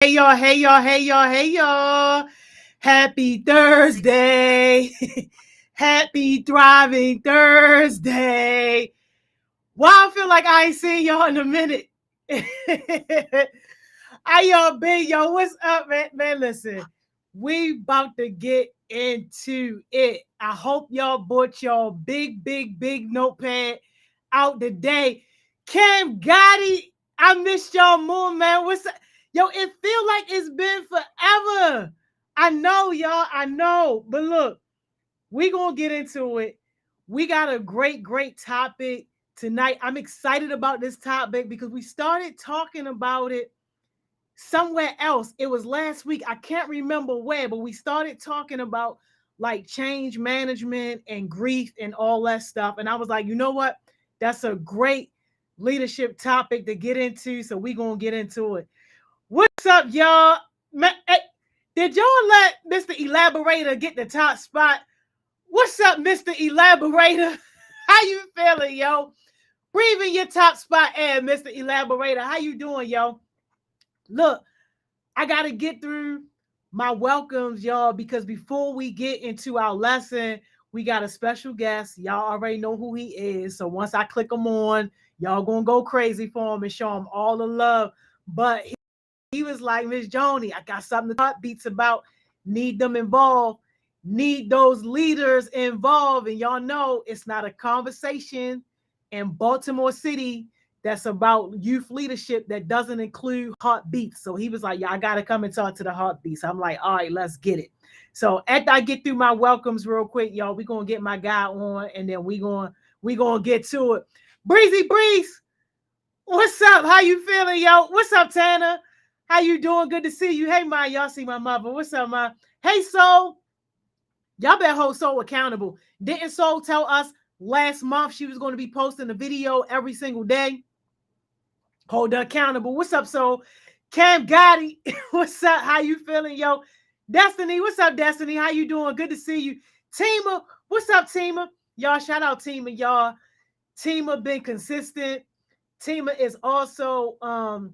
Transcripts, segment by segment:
Hey y'all, hey y'all, hey y'all, hey y'all. Happy Thursday. Happy thriving Thursday. Why I feel like I ain't seen y'all in a minute. How y'all been, yo? What's up, man? Man, listen, we about to get into it. I hope y'all bought y'all big notepad out today. Cam Gotti, I missed y'all more, man. What's up? Yo, it feel like it's been forever. I know, y'all. I know. But look, we gonna get into it. We got a great topic tonight. I'm excited about this topic because we started talking about it somewhere else. It was last week. I can't remember where, but we started talking about like change management and grief and all that stuff. And I was like, you know what? That's a great leadership topic to get into. So we gonna get into it. What's up, y'all? Hey, did y'all let Mr. Elaborator get the top spot? What's up, Mr. Elaborator? How you feeling, yo? Breathe in your top spot air, Mr. Elaborator. How you doing, yo? Look, I got to get through my welcomes, y'all, because before we get into our lesson, we got a special guest. Y'all already know who he is. So once I click him on, y'all going to go crazy for him and show him all the love. But he was like, Miss Joni, I got something to talk beats about. Need them involved. Need those leaders involved. And y'all know it's not a conversation in Baltimore City that's about youth leadership that doesn't include heartbeats. So he was like, yeah, I got to come and talk to the heartbeats. I'm like, all right, let's get it. So after I get through my welcomes real quick, y'all, we're going to get my guy on and then we going to get to it. Breezy Breeze, what's up? How you feeling, yo? What's up, Tanner? How you doing? Good to see you. Hey, Ma, y'all see my mother. What's up, Ma? Hey, Soul. Y'all better hold Soul accountable. Didn't Soul tell us last month she was going to be posting a video every single day? Hold her accountable. What's up, Soul? Cam Gotti, what's up? How you feeling, yo? Destiny, what's up, Destiny? How you doing? Good to see you. Tima, what's up, Tima? Y'all, shout out Tima, y'all. Tima been consistent. Tima is also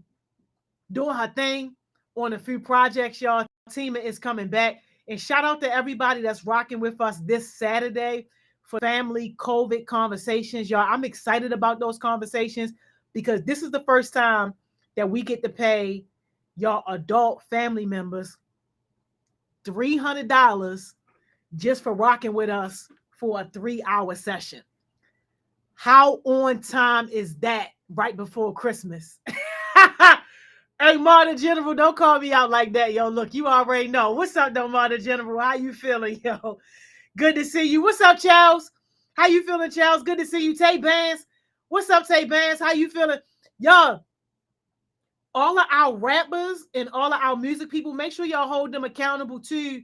doing her thing on a few projects, y'all. Tima is coming back. And shout out to everybody that's rocking with us this Saturday for family COVID conversations, y'all. I'm excited about those conversations because this is the first time that we get to pay y'all adult family members $300 just for rocking with us for a 3-hour session. How on time is that right before Christmas? Hey, Martha General, don't call me out like that, yo. Look, you already know. What's up, though, Martha General? How you feeling, yo? Good to see you. What's up, Charles? How you feeling, Charles? Good to see you. Tay Bands. What's up, Tay Bands? How you feeling? Yo, all of our rappers and all of our music people, make sure y'all hold them accountable, too,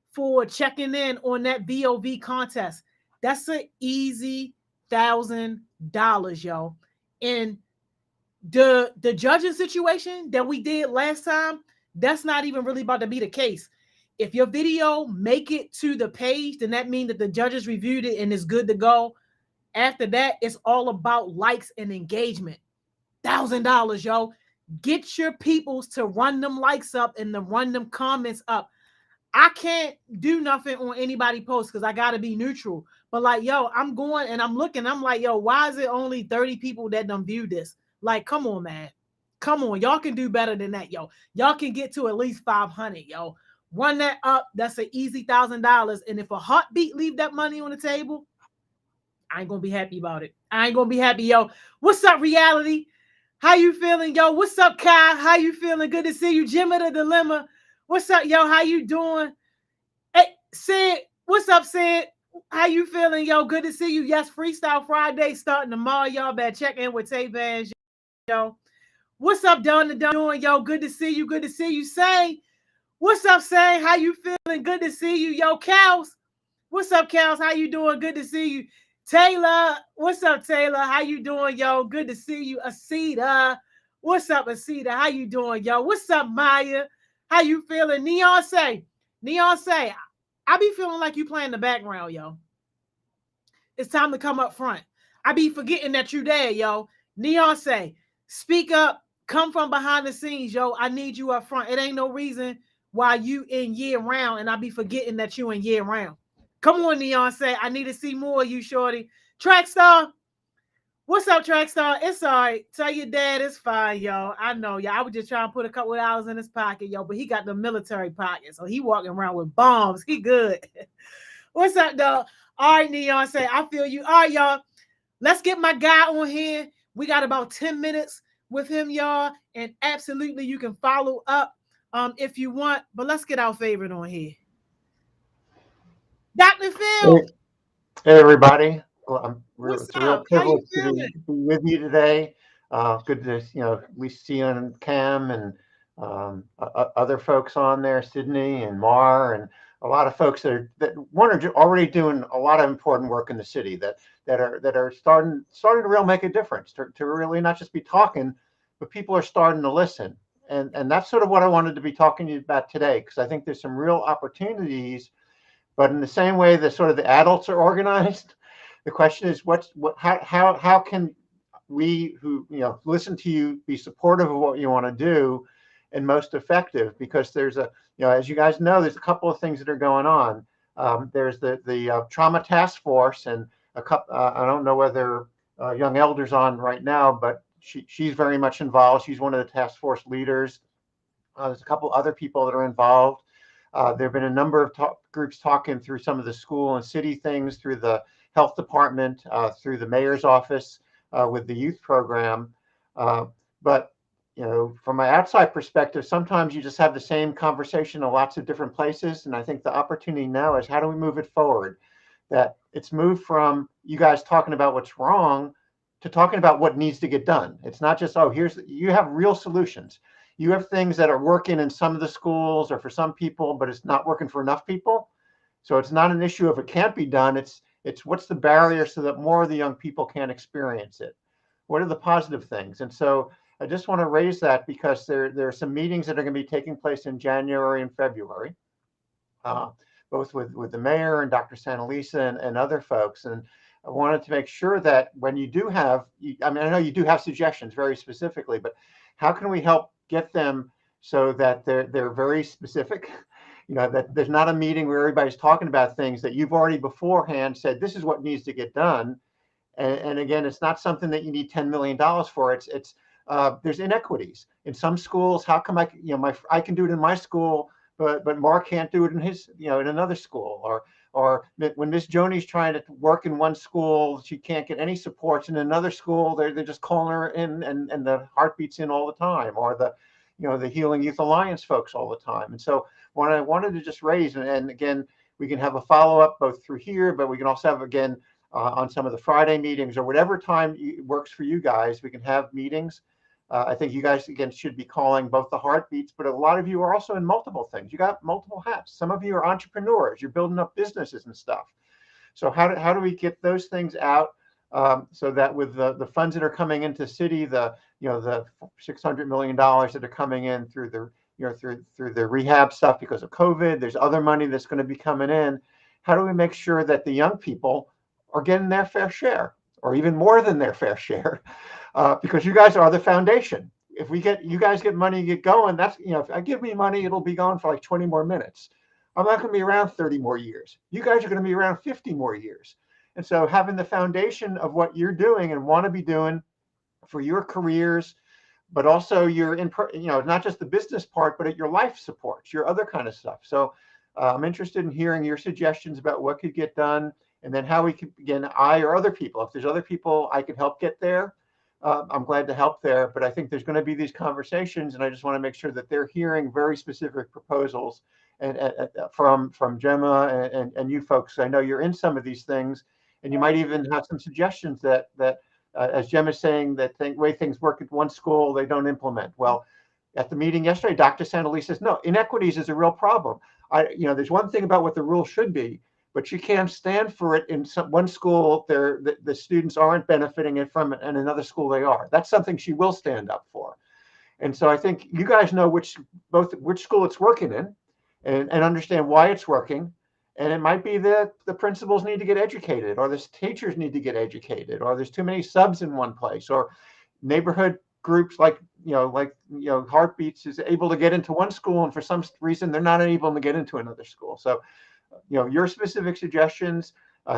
for checking in on that VOV contest. That's an easy $1,000, yo. And the judging situation that we did last time, that's not even really about to be the case. If your video make it to the page, then that means that the judges reviewed it and it's good to go. After that, it's all about likes and engagement. $1,000, yo. Get your peoples to run them likes up and to run them comments up. I can't do nothing on anybody post because I got to be neutral. But like, yo, I'm going and I'm looking. I'm like, yo, why is it only 30 people that done view this? Like, come on, man. Come on. Y'all can do better than that, yo. Y'all can get to at least 500, yo. Run that up. That's an easy $1,000. And if a heartbeat leave that money on the table, I ain't going to be happy about it. I ain't going to be happy, yo. What's up, Reality? How you feeling, yo? What's up, Kai? How you feeling? Good to see you. Jimmy the Dilemma. What's up, yo? How you doing? Hey, Sid. What's up, Sid? How you feeling, yo? Good to see you. Yes, Freestyle Friday starting tomorrow. Y'all better check in with Tay Bands, yo. What's up, Donna doing, yo? Good to see you. Good to see you. Say, what's up, Say? How you feeling? Good to see you, yo. Cows. What's up, Cows? How you doing? Good to see you. Taylor. What's up, Taylor? How you doing, yo? Good to see you. Asita. What's up, Asita? How you doing, yo? What's up, Maya? How you feeling? Neon say, I be feeling like you playing the background, yo. It's time to come up front. I be forgetting that you there, yo. Neon say, speak up come from behind the scenes, yo. I need you up front. It ain't no reason why you in year round and I be forgetting that you in year round. Come on, Neon, say I need to see more of you, shorty. Track star, what's up, track star? It's all right. Tell your dad it's fine, yo. I know, yo. I was just trying to put a couple of hours in his pocket, yo, but he got the military pocket, so he walking around with bombs. He good. What's up, dog? All right, Neon, say I feel you. All right, y'all. Let's get my guy on here. We got about 10 minutes with him, y'all. And absolutely, you can follow up if you want. But let's get our favorite on here. Dr. Phil, Hey everybody. Well, what's it's a real up? How you privilege to be feeling? with you today. Good to we see you on Cam and other folks on there, Sydney and Mar, and a lot of folks that one are already doing a lot of important work in the city that are starting to really make a difference. To really not just be talking, but people are starting to listen. And that's sort of what I wanted to be talking to you about today, because I think there's some real opportunities. But in the same way that sort of the adults are organized, the question is how can we who listen to you be supportive of what you want to do and most effective? Because there's as you guys know, there's a couple of things that are going on. There's the trauma task force, and a couple. I don't know whether young elders on right now, but she's very much involved. She's one of the task force leaders. There's a couple other people that are involved. There have been a number of groups talking through some of the school and city things, through the health department, through the mayor's office with the youth program. But from my outside perspective, sometimes you just have the same conversation in lots of different places. And I think the opportunity now is how do we move it forward? That it's moved from you guys talking about what's wrong to talking about what needs to get done. It's not just, you have real solutions. You have things that are working in some of the schools or for some people, but it's not working for enough people. So it's not an issue of it can't be done. It's what's the barrier so that more of the young people can experience it? What are the positive things? And so I just want to raise that because there are some meetings that are going to be taking place in January and February, both with the mayor and Dr. Santalisa and other folks. And I wanted to make sure that when you do have, I know you do have suggestions very specifically, but how can we help get them so that they're very specific? That there's not a meeting where everybody's talking about things that you've already beforehand said, this is what needs to get done. And again, it's not something that you need $10 million for. It's there's inequities in some schools. How come I can do it in my school, but Mark can't do it in his, in another school, or when Miss Joni's trying to work in one school, she can't get any supports in another school. They're just calling her in and the heartbeat's in all the time, or the Healing Youth Alliance folks all the time. And so what I wanted to just raise, and again, we can have a follow-up both through here, but we can also have, again, on some of the Friday meetings or whatever time works for you guys, we can have meetings. I think you guys, again, should be calling both the heartbeats, but a lot of you are also in multiple things. You got multiple hats. Some of you are entrepreneurs. You're building up businesses and stuff. So how do we get those things out so that with the funds that are coming into city, the $600 million that are coming in through the rehab stuff because of COVID, there's other money that's going to be coming in. How do we make sure that the young people are getting their fair share, or even more than their fair share? Because you guys are the foundation. If you guys get money, get going. That's, if I give me money, it'll be gone for like 20 more minutes. I'm not going to be around 30 more years. You guys are going to be around 50 more years. And so having the foundation of what you're doing and want to be doing for your careers, but also your, not just the business part, but your life supports, your other kind of stuff. So I'm interested in hearing your suggestions about what could get done, and then how we could, again, I or other people, if there's other people I could help get there, I'm glad to help there. But I think there's going to be these conversations, and I just want to make sure that they're hearing very specific proposals and from Gemma and you folks. I know you're in some of these things, and you might even have some suggestions that as Gemma's saying, that way things work at one school, they don't implement. Well, at the meeting yesterday, Dr. Santalisa says, no, inequities is a real problem. There's one thing about what the rule should be, but you can't stand for it in one school. The students aren't benefiting it from it, and another school they are. That's something she will stand up for. And so I think you guys know which school it's working in, and understand why it's working. And it might be that the principals need to get educated, or the teachers need to get educated, or there's too many subs in one place, or neighborhood groups like Heartbeats is able to get into one school, and for some reason they're not able to get into another school. So your specific suggestions,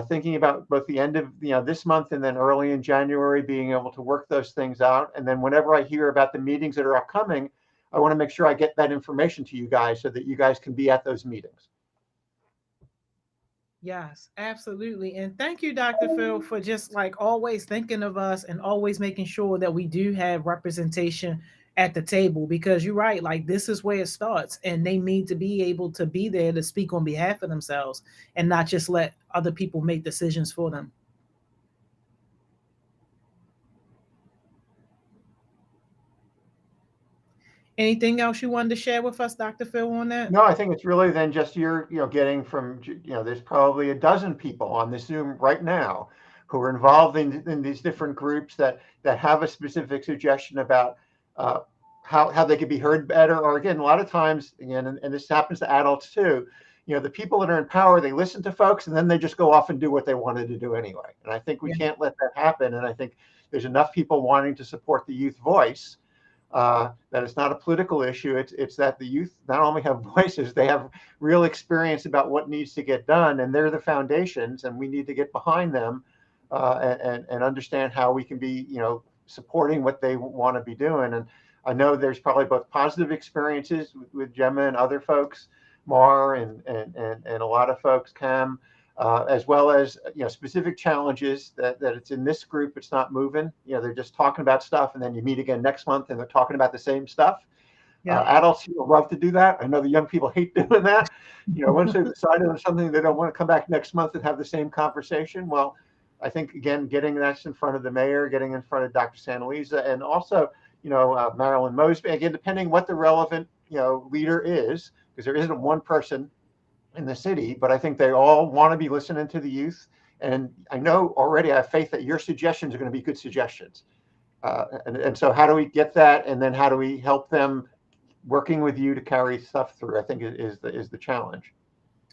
thinking about both the end of this month and then early in January, being able to work those things out. And then whenever I hear about the meetings that are upcoming, I want to make sure I get that information to you guys so that you guys can be at those meetings. Yes, absolutely. And thank you, Dr. Phil, for just like always thinking of us and always making sure that we do have representation at the table, because you're right, like this is where it starts and they need to be able to be there to speak on behalf of themselves and not just let other people make decisions for them. Anything else you wanted to share with us, Dr. Phil, on that? No, I think it's really then just you're, getting from, there's probably a dozen people on the Zoom right now who are involved in these different groups that have a specific suggestion about uh, how they could be heard better. Or again, a lot of times, again, and this happens to adults too, the people that are in power, they listen to folks and then they just go off and do what they wanted to do anyway. And I think we Yeah. can't let that happen. And I think there's enough people wanting to support the youth voice that it's not a political issue. It's that the youth not only have voices, they have real experience about what needs to get done, and they're the foundations, and we need to get behind them and understand how we can be, supporting what they want to be doing. And I know there's probably both positive experiences with Gemma and other folks, Mar and a lot of folks, Cam, as well as specific challenges that it's in this group, it's not moving. They're just talking about stuff, and then you meet again next month and they're talking about the same stuff. Yeah. Adults love to do that. I know the young people hate doing that. Once they've decided on something, they don't want to come back next month and have the same conversation. Well, I think again, getting that in front of the mayor, getting in front of Dr. Santalisa, and also Marilyn Mosby, again, depending what the relevant leader is, because there isn't one person in the city, but I think they all want to be listening to the youth. And I know already, I have faith that your suggestions are going to be good suggestions. And so how do we get that? And then how do we help them working with you to carry stuff through? I think is the challenge.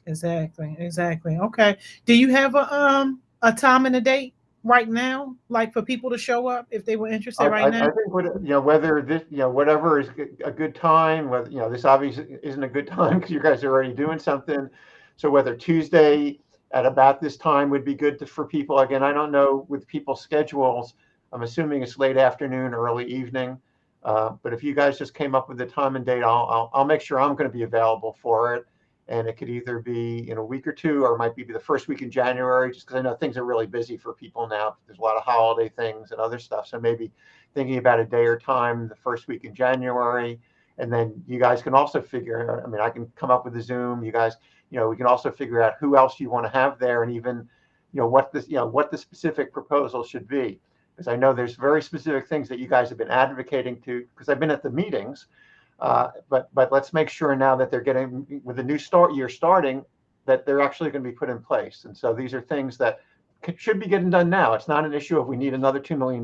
Exactly. Exactly. Okay. Do you have a time and a date right now, like for people to show up if they were interested right I now? think whether this whatever is a good time, whether this obviously isn't a good time because you guys are already doing something. So whether Tuesday at about this time would be good for people. Again, I don't know with people's schedules. I'm assuming it's late afternoon, early evening. But if you guys just came up with a time and date, I'll make sure I'm going to be available for it. And it could either be in a week or two, or it might be the first week in January, just because I know things are really busy for people now. There's a lot of holiday things and other stuff. So maybe thinking about a day or time the first week in January. And then you guys can also figure out, I mean, I can come up with a Zoom. You guys, we can also figure out who else you want to have there, and even, what the specific proposal should be. Because I know there's very specific things that you guys have been advocating to, because I've been at the meetings. But let's make sure now that they're getting, with the new year starting, that they're actually going to be put in place. And so these are things that should be getting done now. It's not an issue of we need another $2 million.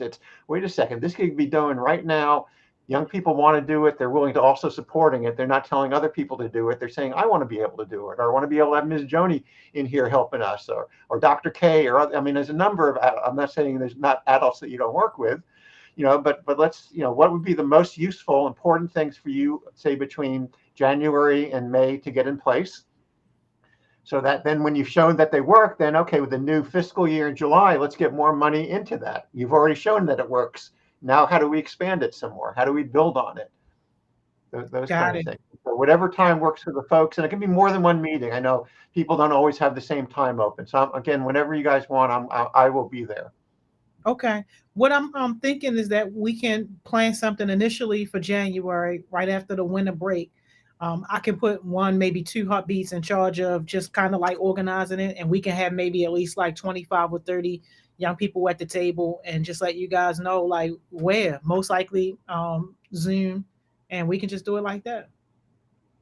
It's, wait a second, this could be done right now. Young people want to do it. They're willing to also supporting it. They're not telling other people to do it. They're saying, I want to be able to do it, or I want to be able to have Ms. Joni in here helping us, or Dr. K, or I mean, there's a number of, I'm not saying there's not adults that you don't work with, but let's, what would be the most useful, important things for you, say between January and May, to get in place, so that then when you've shown that they work, then okay, with the new fiscal year in July, let's get more money into that. You've already shown that it works. Now, how do we expand it some more? How do we build on it? Those Got kind of it. things. So whatever time works for the folks, and it can be more than one meeting. I know people don't always have the same time open. So again, whenever you guys want, I will be there. Okay. What I'm thinking is that we can plan something initially for January, right after the winter break. I can put one, maybe two heartbeats in charge of just kind of like organizing it, and we can have maybe at least like 25 or 30 young people at the table, and just let you guys know like where, most likely Zoom, and we can just do it like that.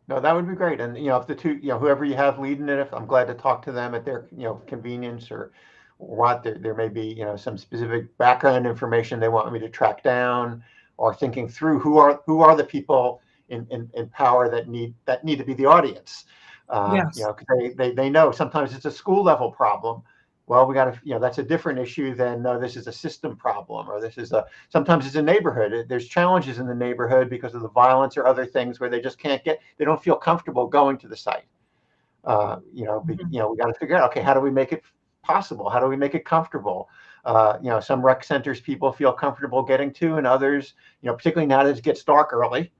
No, that would be great. And if the two, whoever you have leading it, if I'm glad to talk to them at their, convenience, or what there may be, some specific background information they want me to track down, or thinking through who are the people in power that need to be the audience. Yes. Because they know sometimes it's a school level problem, Well, we got to, that's a different issue than, no, this is a system problem, or this is sometimes it's a neighborhood. There's challenges in the neighborhood because of the violence or other things where they just they don't feel comfortable going to the site. We got to figure out, okay, how do we make it possible? How do we make it comfortable? Some rec centers people feel comfortable getting to, and others, particularly now that it gets dark early.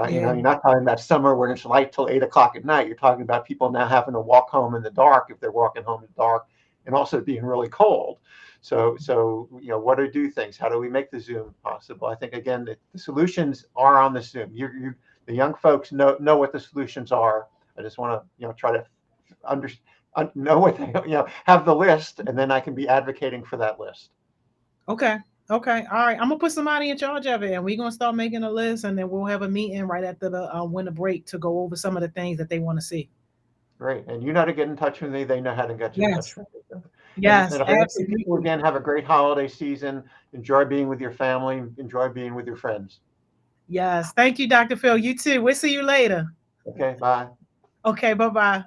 You're not talking about summer when it's light till 8 o'clock at night. You're talking about people now having to walk home in the dark if they're walking home in the dark, and also being really cold. So what do things? How do we make the Zoom possible? I think again the solutions are on the Zoom. The young folks know what the solutions are. I just want to try to know what they have the list, and then I can be advocating for that list. Okay. Okay. All right. I'm gonna put somebody in charge of it, and we're gonna start making a list, and then we'll have a meeting right after the winter break to go over some of the things that they want to see. Great. And you know how to get in touch with me. They know how to get in touch Yes. with me. And Yes. I hope you people Absolutely. again have a great holiday season. Enjoy being with your family. Enjoy being with your friends. Yes. Thank you, Dr. Phil. You too. We'll see you later. Okay. Bye. Okay. Bye bye.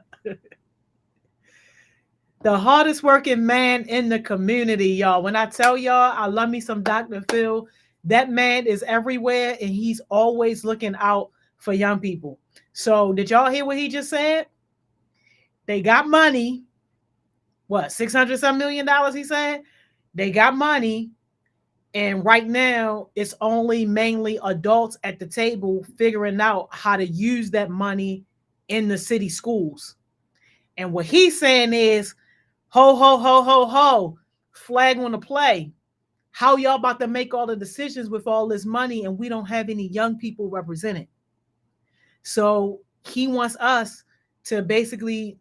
The hardest working man in the community, y'all. When I tell y'all I love me some Dr. Phil, that man is everywhere and he's always looking out for young people. So, did y'all hear what he just said? They got money. What, 600 some $1 million? He said they got money. And right now, it's only mainly adults at the table figuring out how to use that money in the city schools. And what he's saying is, ho, ho, ho, ho, ho, flag on the play. How y'all about to make all the decisions with all this money and we don't have any young people represented? So he wants us to basically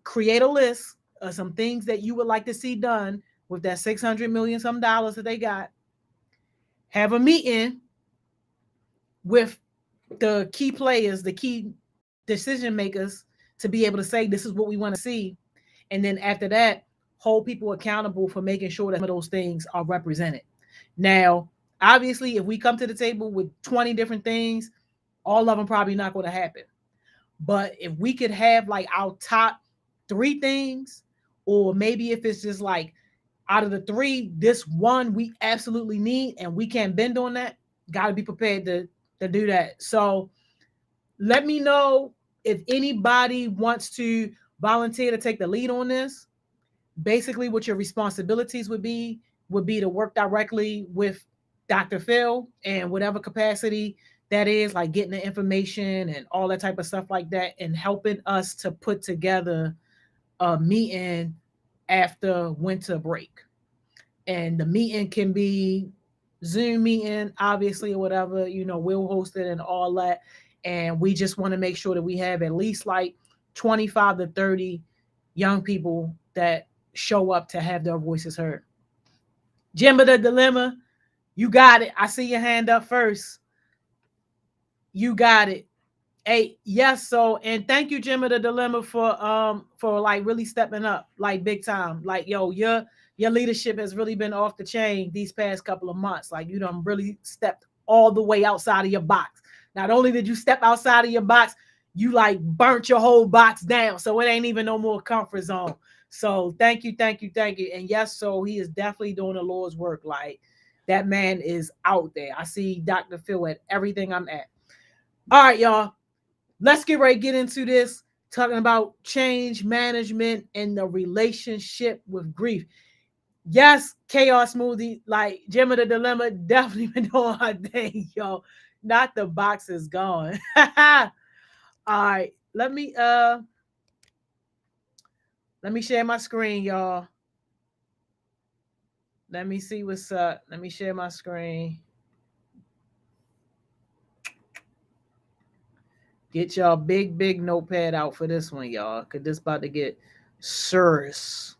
create a list of some things that you would like to see done with that 600 million some dollars that they got. Have a meeting with the key players, the key decision makers to be able to say this is what we want to see. And then after that, hold people accountable for making sure that some of those things are represented. Now, obviously, if we come to the table with 20 different things, all of them probably not going to happen. But if we could have like our top 3 things, or maybe if it's just like out of the 3, this one we absolutely need and we can't bend on that, got to be prepared to do that. So let me know if anybody wants to volunteer to take the lead on this. Basically, what your responsibilities would be to work directly with Dr. Phil and whatever capacity that is, like getting the information and all that type of stuff like that, and helping us to put together a meeting after winter break. And the meeting can be Zoom meeting, obviously, or whatever, we'll host it and all that. And we just want to make sure that we have at least like 25 to 30 young people that show up to have their voices heard. Jimba the Dilemma, you got it. I see your hand up first. You got it. Hey, yes. So, and thank you, Jimmy the Dilemma, for like really stepping up like big time. Like, yo, your leadership has really been off the chain these past couple of months. Like, you done really stepped all the way outside of your box. Not only did you step outside of your box, you like burnt your whole box down. So it ain't even no more comfort zone. So thank you, thank you, thank you. And yes, so he is definitely doing the Lord's work. Like, that man is out there. I see Dr. Phil at everything I'm at. All right, y'all. Let's get ready to get into this, talking about change management and the relationship with grief. Yes, chaos smoothie, like Jimmy the Dilemma, definitely been doing her thing, yo. Not the box is gone. All right, let me share my screen, y'all. Let me see what's up. Let me share my screen. Get y'all big notepad out for this one, y'all, because this about to get serious.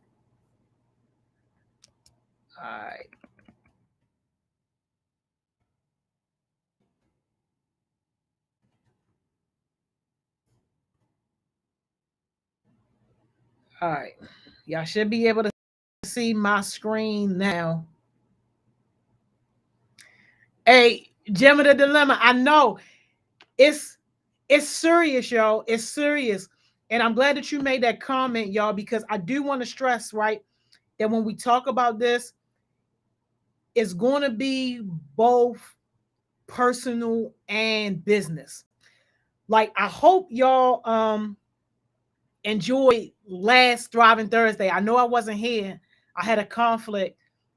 All right. All right. Y'all should be able to see my screen now. Hey, Gemma the Dilemma, I know it's it's serious, y'all. It's serious. And I'm glad that you made that comment, y'all, because I do want to stress, right? that when we talk about this, it's going to be both personal and business. Like, I hope y'all enjoyed last Thriving Thursday. I know I wasn't here. I had a conflict,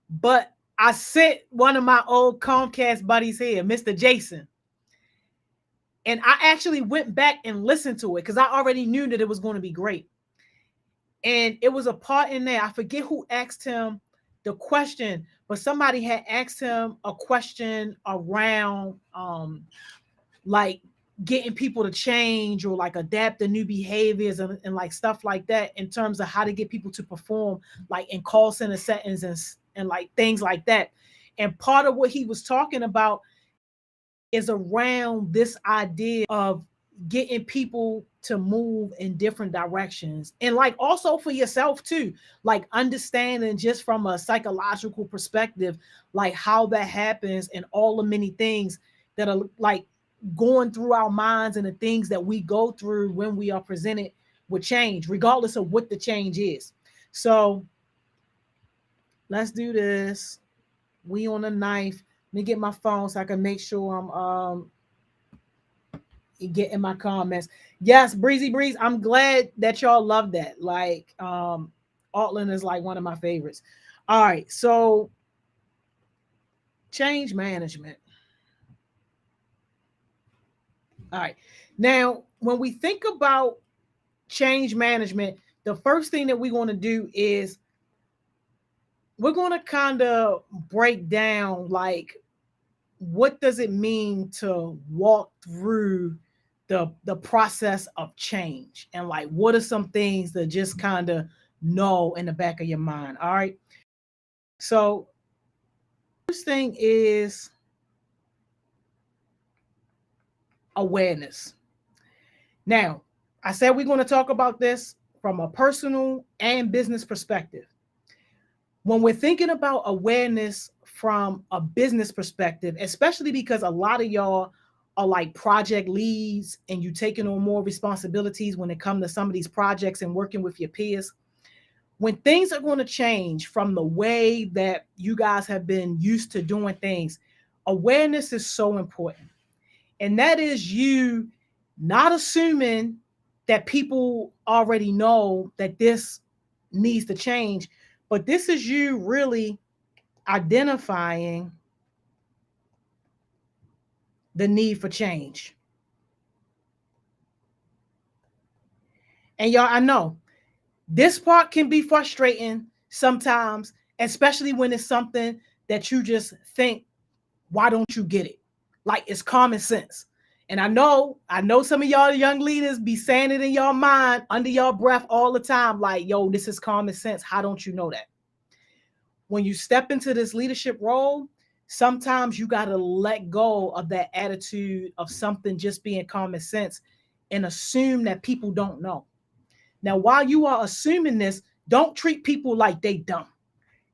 but I sent one of my old Comcast buddies here, Mr. Jason. And I actually went back and listened to it because I already knew that it was going to be great. And it was a part in there. I forget who asked him the question, but somebody had asked him a question around like getting people to change or like adapt to new behaviors and like stuff like that in terms of how to get people to perform like in call center settings and like things like that. And part of what he was talking about is around this idea of getting people to move in different directions, and like also for yourself too, like understanding just from a psychological perspective like how that happens and all the many things that are like going through our minds and the things that we go through when we are presented with change, regardless of what the change is. So let's do this. We on the knife. Let me get my phone so I can make sure I'm get in my comments. Yes, Breezy Breeze. I'm glad that y'all love that. Like, Altland is like one of my favorites. All right, so change management. All right. Now, when we think about change management, the first thing that we're going to do is we're going to kind of break down like what does it mean to walk through the process of change, and like what are some things that just kind of know in the back of your mind. All right, so first thing is awareness. Now, I said we're going to talk about this from a personal and business perspective. When we're thinking about awareness from a business perspective, especially because a lot of y'all are like project leads and you taking on more responsibilities when it comes to some of these projects and working with your peers, when things are going to change from the way that you guys have been used to doing things, awareness is so important. And that is you not assuming that people already know that this needs to change, but this is you really identifying the need for change. And y'all, I know this part can be frustrating sometimes, especially when it's something that you just think, why don't you get it? Like it's common sense. And I know some of y'all young leaders be saying it in your mind under your breath all the time, like, yo, this is common sense. How don't you know that? When you step into this leadership role, sometimes you got to let go of that attitude of something just being common sense and assume that people don't know. Now, while you are assuming this, don't treat people like they dumb.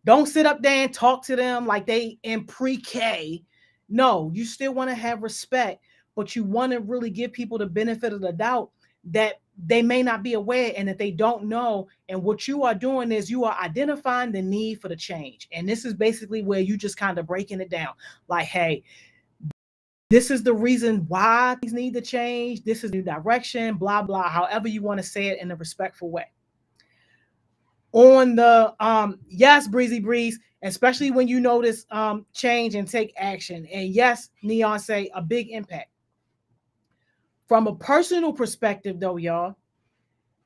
Don't sit up there and talk to them like they in pre-K. No, you still want to have respect, but you want to really give people the benefit of the doubt that they may not be aware and that they don't know. And what you are doing is you are identifying the need for the change. And this is basically where you just kind of breaking it down. Like, hey, this is the reason why things need to change. This is new direction, blah, blah, however you want to say it in a respectful way. On the yes, Breezy Breeze, especially when you notice change and take action. And yes, Neon say a big impact. From a personal perspective, though, y'all,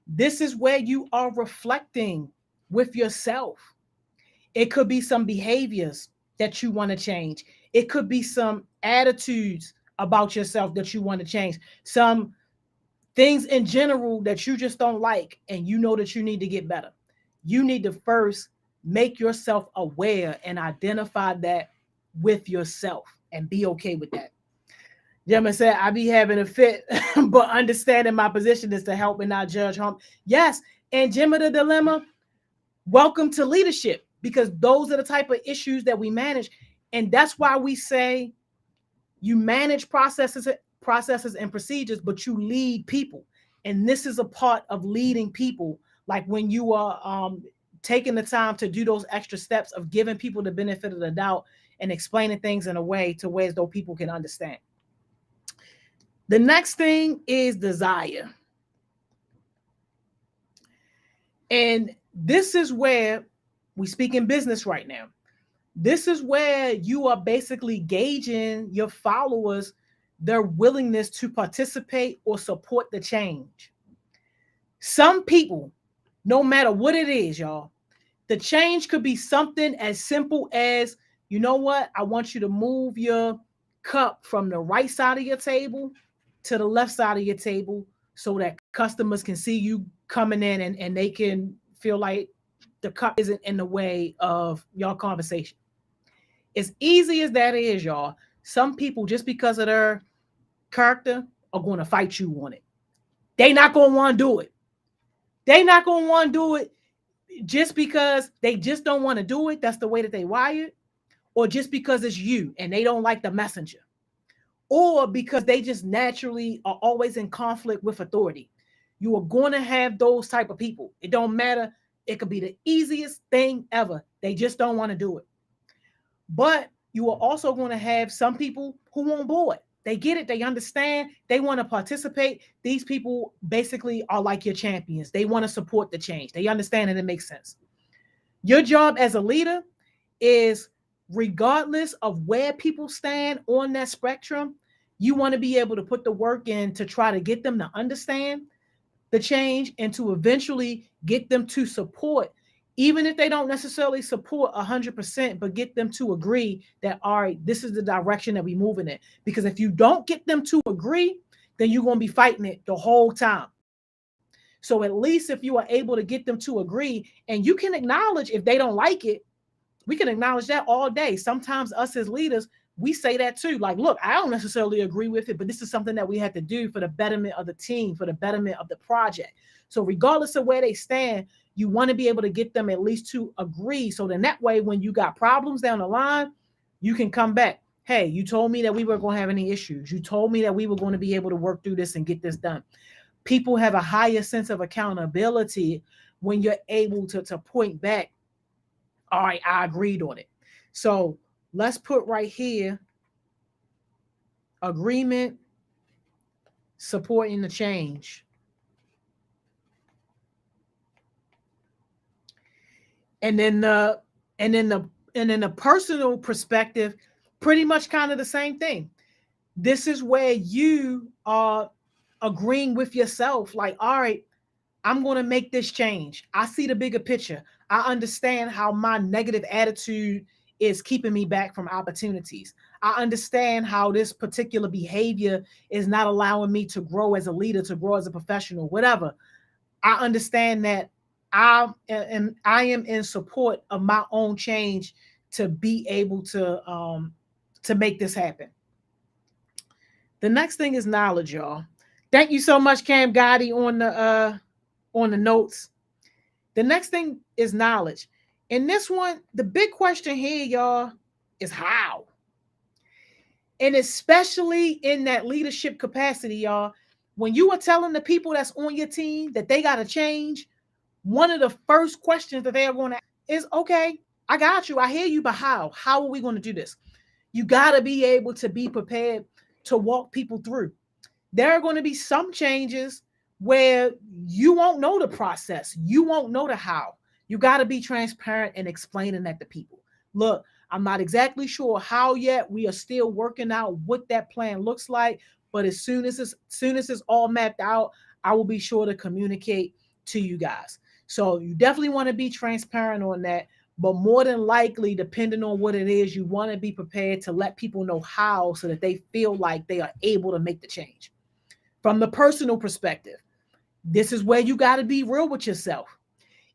this is where you are reflecting with yourself. It could be some behaviors that you want to change. It could be some attitudes about yourself that you want to change. Some things in general that you just don't like and you know that you need to get better. You need to first make yourself aware and identify that with yourself and be okay with that. Gemma said, I be having a fit, but understanding my position is to help and not judge harm. Yes. And Gemma, the dilemma, welcome to leadership, because those are the type of issues that we manage. And that's why we say you manage processes and procedures, but you lead people. And this is a part of leading people. Like when you are taking the time to do those extra steps of giving people the benefit of the doubt and explaining things in a way to where as though people can understand. The next thing is desire. And this is where we speak in business right now. This is where you are basically gauging your followers, their willingness to participate or support the change. Some people, no matter what it is, y'all, the change could be something as simple as, you know what? I want you to move your cup from the right side of your table to the left side of your table so that customers can see you coming in and they can feel like the cup isn't in the way of your conversation. As easy as that is, y'all, some people, just because of their character, are going to fight you on it. They not going to want to do it. They not going to want to do it just because they just don't want to do it. That's the way that they wired. Or just because it's you and they don't like the messenger. Or because they just naturally are always in conflict with authority. You are going to have those type of people. It don't matter. It could be the easiest thing ever. They just don't want to do it. But you are also going to have some people who won't board. They get it. They understand. They want to participate. These people basically are like your champions. They want to support the change. They understand and it makes sense. Your job as a leader is, regardless of where people stand on that spectrum, you want to be able to put the work in to try to get them to understand the change and to eventually get them to support, even if they don't necessarily support 100%, but get them to agree that, all right, this is the direction that we're moving in. Because if you don't get them to agree, then you're going to be fighting it the whole time. So at least if you are able to get them to agree, and you can acknowledge if they don't like it, we can acknowledge that all day. Sometimes us as leaders, we say that too. Like, look, I don't necessarily agree with it, but this is something that we have to do for the betterment of the team, for the betterment of the project. So regardless of where they stand, you want to be able to get them at least to agree. So then that way, when you got problems down the line, you can come back. Hey, you told me that we weren't going to have any issues. You told me that we were going to be able to work through this and get this done. People have a higher sense of accountability when you're able to point back, all right, I agreed on it. So let's put right here, agreement, supporting the change. And then the personal perspective, pretty much kind of the same thing. This is where you are agreeing with yourself, like, all right, I'm going to make this change. I see the bigger picture. I understand how my negative attitude is keeping me back from opportunities. I understand how this particular behavior is not allowing me to grow as a leader, to grow as a professional, whatever. I understand that I am in support of my own change to be able to make this happen. The next thing is knowledge, y'all. Thank you so much, Cam Gotti, on the notes. The next thing is knowledge. In this one, the big question here, y'all, is how. And especially in that leadership capacity, y'all, when you are telling the people that's on your team that they got to change, one of the first questions that they are going to ask is, okay, I got you. I hear you, but how? How are we going to do this? You got to be able to be prepared to walk people through. There are going to be some changes where you won't know the process. You won't know the how. You got to be transparent and explaining that to people. Look, I'm not exactly sure how yet. We are still working out what that plan looks like. But as soon as it's all mapped out, I will be sure to communicate to you guys. So you definitely want to be transparent on that. But more than likely, depending on what it is, you want to be prepared to let people know how so that they feel like they are able to make the change. From the personal perspective, this is where you got to be real with yourself.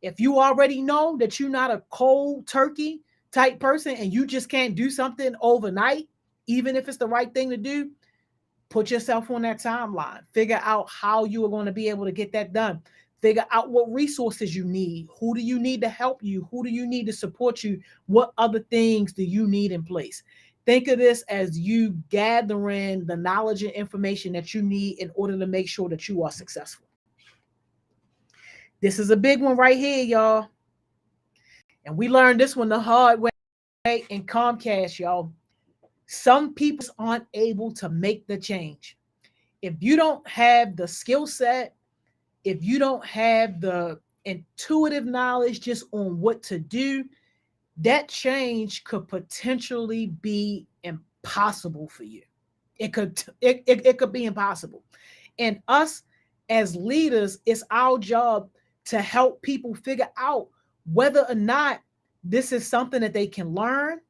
If you already know that you're not a cold turkey type person and you just can't do something overnight, even if it's the right thing to do, put yourself on that timeline. Figure out how you are going to be able to get that done. Figure out what resources you need. Who do you need to help you? Who do you need to support you? What other things do you need in place? Think of this as you gathering the knowledge and information that you need in order to make sure that you are successful. This is a big one right here, y'all. And we learned this one the hard way in Comcast, y'all. Some people aren't able to make the change. If you don't have the skill set, if you don't have the intuitive knowledge just on what to do, that change could potentially be impossible for you. It could be impossible. And us as leaders, it's our job to help people figure out whether or not this is something that they can learn,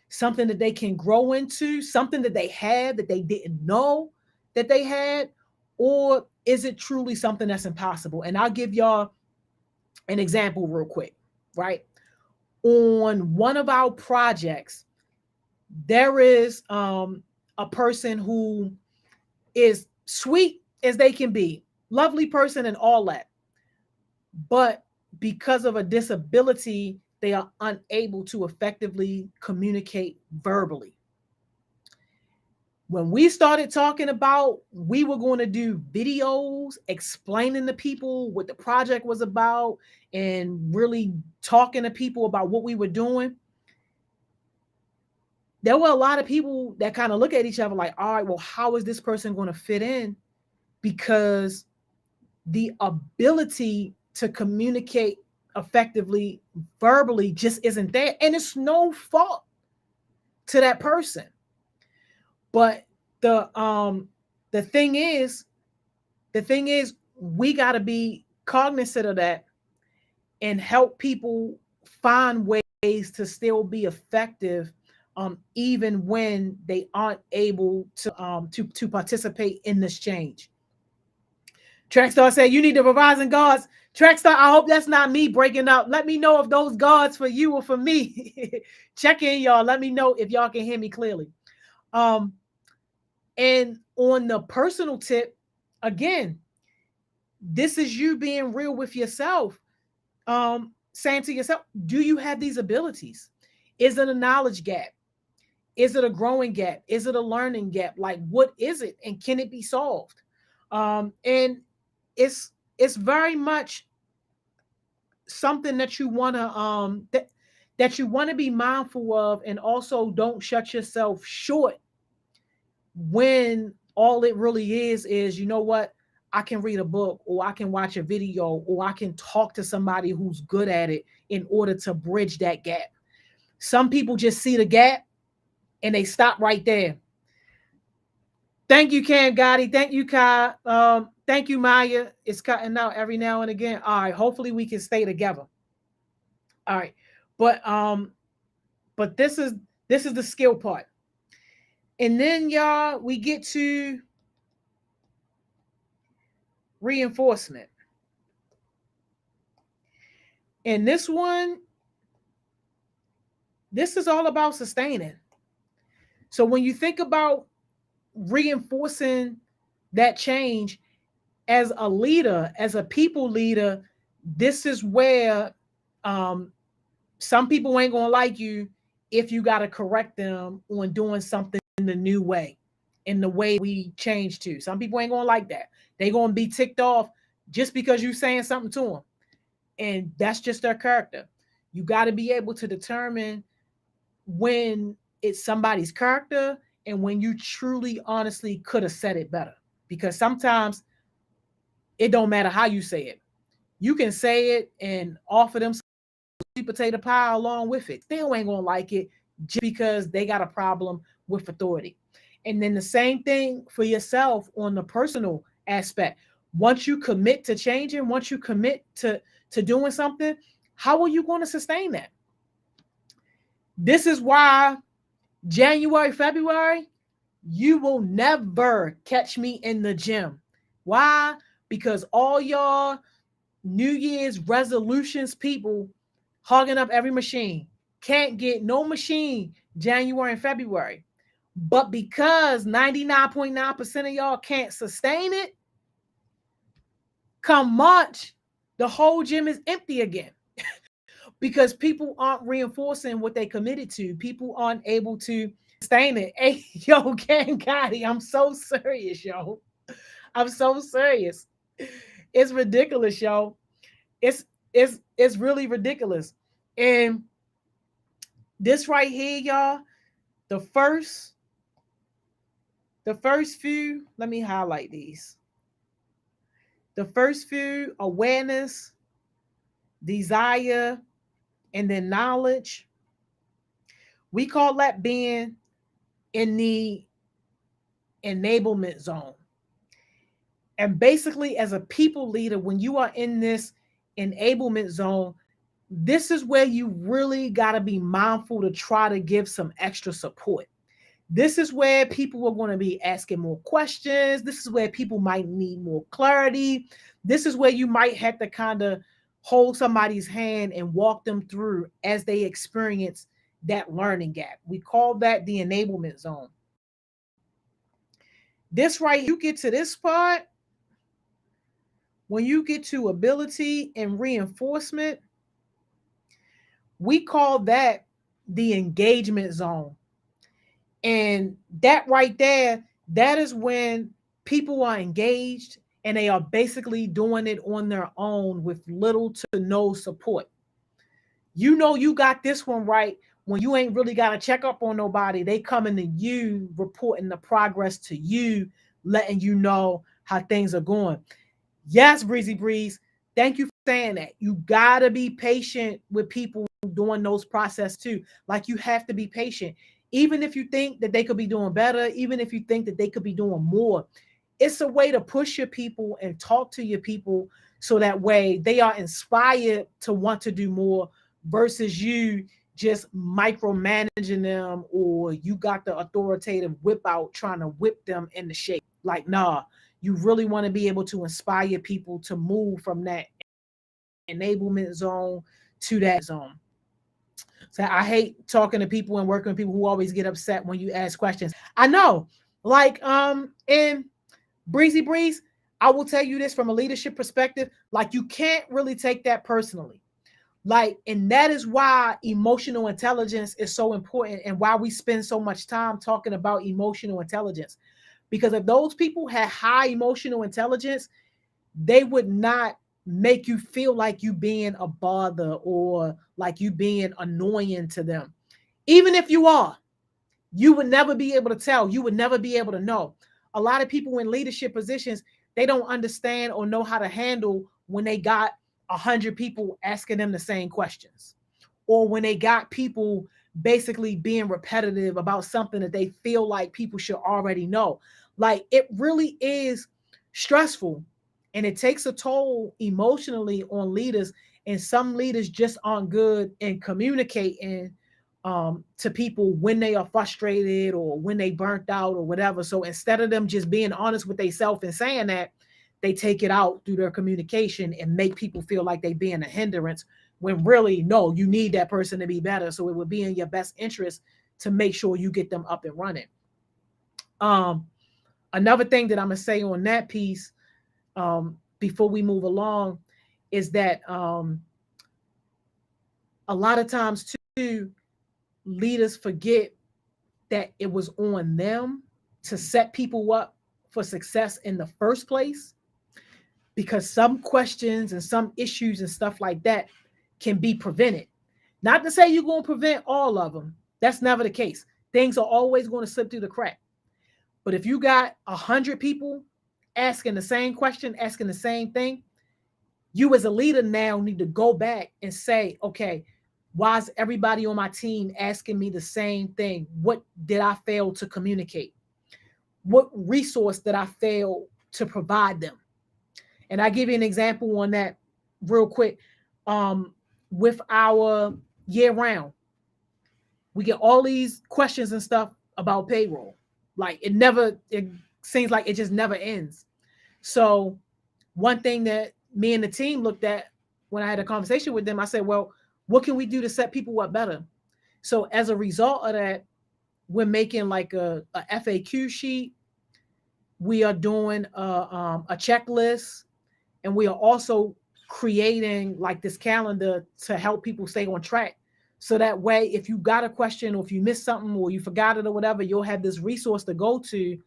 something that they can grow into, something that they had that they didn't know that they had, or is it truly something that's impossible? And I'll give y'all an example real quick, right? On one of our projects, there is a person who is sweet as they can be, lovely person and all that. But because of a disability, they are unable to effectively communicate verbally. When we started talking about we were going to do videos explaining to people what the project was about and really talking to people about what we were doing, there were a lot of people that kind of look at each other like, all right, well, how is this person going to fit in? Because the ability to communicate effectively verbally just isn't there. And it's no fault to that person. But the thing is, we got to be cognizant of that and help people find ways to still be effective, even when they aren't able to participate in this change. Trackstar said, you need the revising guards. Trackstar, I hope that's not me breaking up. Let me know if those guards for you or for me. Check in, y'all. Let me know if y'all can hear me clearly. And on the personal tip, again, this is you being real with yourself. Saying to yourself, do you have these abilities? Is it a knowledge gap? Is it a growing gap? Is it a learning gap? Like, what is it? And can it be solved? And it's very much something that you want to that you want to be mindful of, and also don't shut yourself short when all it really is you know what, I can read a book, or I can watch a video, or I can talk to somebody who's good at it in order to bridge that gap. Some people just see the gap and they stop right there. Thank you, Cam Gotti. Thank you, Kai. Thank you, Maya. It's cutting out every now and again. All right. Hopefully we can stay together. All right. But this is the skill part. And then y'all, we get to reinforcement. And this one, this is all about sustaining. So when you think about reinforcing that change as a leader, as a people leader, this is where some people ain't gonna like you if you got to correct them on doing something in the new way, in the way we change to. Some people ain't gonna like that. They gonna be ticked off just because you saying something to them, and that's just their character. You got to be able to determine when it's somebody's character and when you truly, honestly could have said it better. Because sometimes it don't matter how you say it. You can say it and offer them sweet potato pie along with it. They ain't gonna like it just because they got a problem with authority. And then the same thing for yourself on the personal aspect. Once you commit to changing, once you commit to doing something, how are you going to sustain that? This is why January, February, you will never catch me in the gym. Why? Because all y'all New Year's resolutions people hogging up every machine can't get no machine January and February. But because 99.9% of y'all can't sustain it, come March, the whole gym is empty again. Because people aren't reinforcing what they committed to. People aren't able to sustain it. Hey, yo, Ken Gotti, I'm so serious, yo. I'm so serious. It's ridiculous, yo. It's really ridiculous. And this right here, y'all, the first few, let me highlight these. The first few, awareness, desire, and then knowledge. We call that being in the enablement zone. And basically, as a people leader, when you are in this enablement zone, this is where you really got to be mindful to try to give some extra support. This is where people are going to be asking more questions. This is where people might need more clarity. This is where you might have to kind of hold somebody's hand and walk them through as they experience that learning gap. We call that the enablement zone. This right, you get to this part, when you get to ability and reinforcement, we call that the engagement zone. And that right there, that is when people are engaged and they are basically doing it on their own with little to no support. You know, you got this one right when you ain't really got to check up on nobody. They coming to you, reporting the progress to you, letting you know how things are going. Yes, Breezy Breeze. Thank you for saying that. You gotta be patient with people doing those process too. Like you have to be patient. Even if you think that they could be doing better, even if you think that they could be doing more, it's a way to push your people and talk to your people so that way they are inspired to want to do more versus you just micromanaging them or you got the authoritative whip out trying to whip them into shape. Like, nah, you really want to be able to inspire people to move from that enablement zone to that zone. So I hate talking to people and working with people who always get upset when you ask questions. I know, like in Breezy Breeze, I will tell you this from a leadership perspective, like you can't really take that personally. Like, and that is why emotional intelligence is so important and why we spend so much time talking about emotional intelligence. Because if those people had high emotional intelligence, they would not make you feel like you being a bother or like you being annoying to them. Even if you are, you would never be able to tell. You would never be able to know. A lot of people in leadership positions, they don't understand or know how to handle when they got 100 people asking them the same questions or when they got people basically being repetitive about something that they feel like people should already know. Like it really is stressful and it takes a toll emotionally on leaders. And some leaders just aren't good in communicating to people when they are frustrated or when they burnt out or whatever. So instead of them just being honest with themselves and saying that, they take it out through their communication and make people feel like they being a hindrance when really, no, you need that person to be better. So it would be in your best interest to make sure you get them up and running. Um, Another thing that I'm gonna say on that piece before we move along is that a lot of times too, leaders forget that it was on them to set people up for success in the first place because some questions and some issues and stuff like that can be prevented. Not to say you're going to prevent all of them. That's never the case. Things are always going to slip through the crack. But if you got 100 people asking the same question, asking the same thing, you as a leader now need to go back and say, okay, why is everybody on my team asking me the same thing? What did I fail to communicate? What resource did I fail to provide them? And I give you an example on that real quick. With our year round, we get all these questions and stuff about payroll. Like it seems like it just never ends. So one thing that me and the team looked at when I had a conversation with them, I said, well, what can we do to set people up better? So as a result of that, we're making like a FAQ sheet. We are doing a checklist, and we are also creating like this calendar to help people stay on track. So that way, if you got a question or if you missed something or you forgot it or whatever, you'll have this resource to go to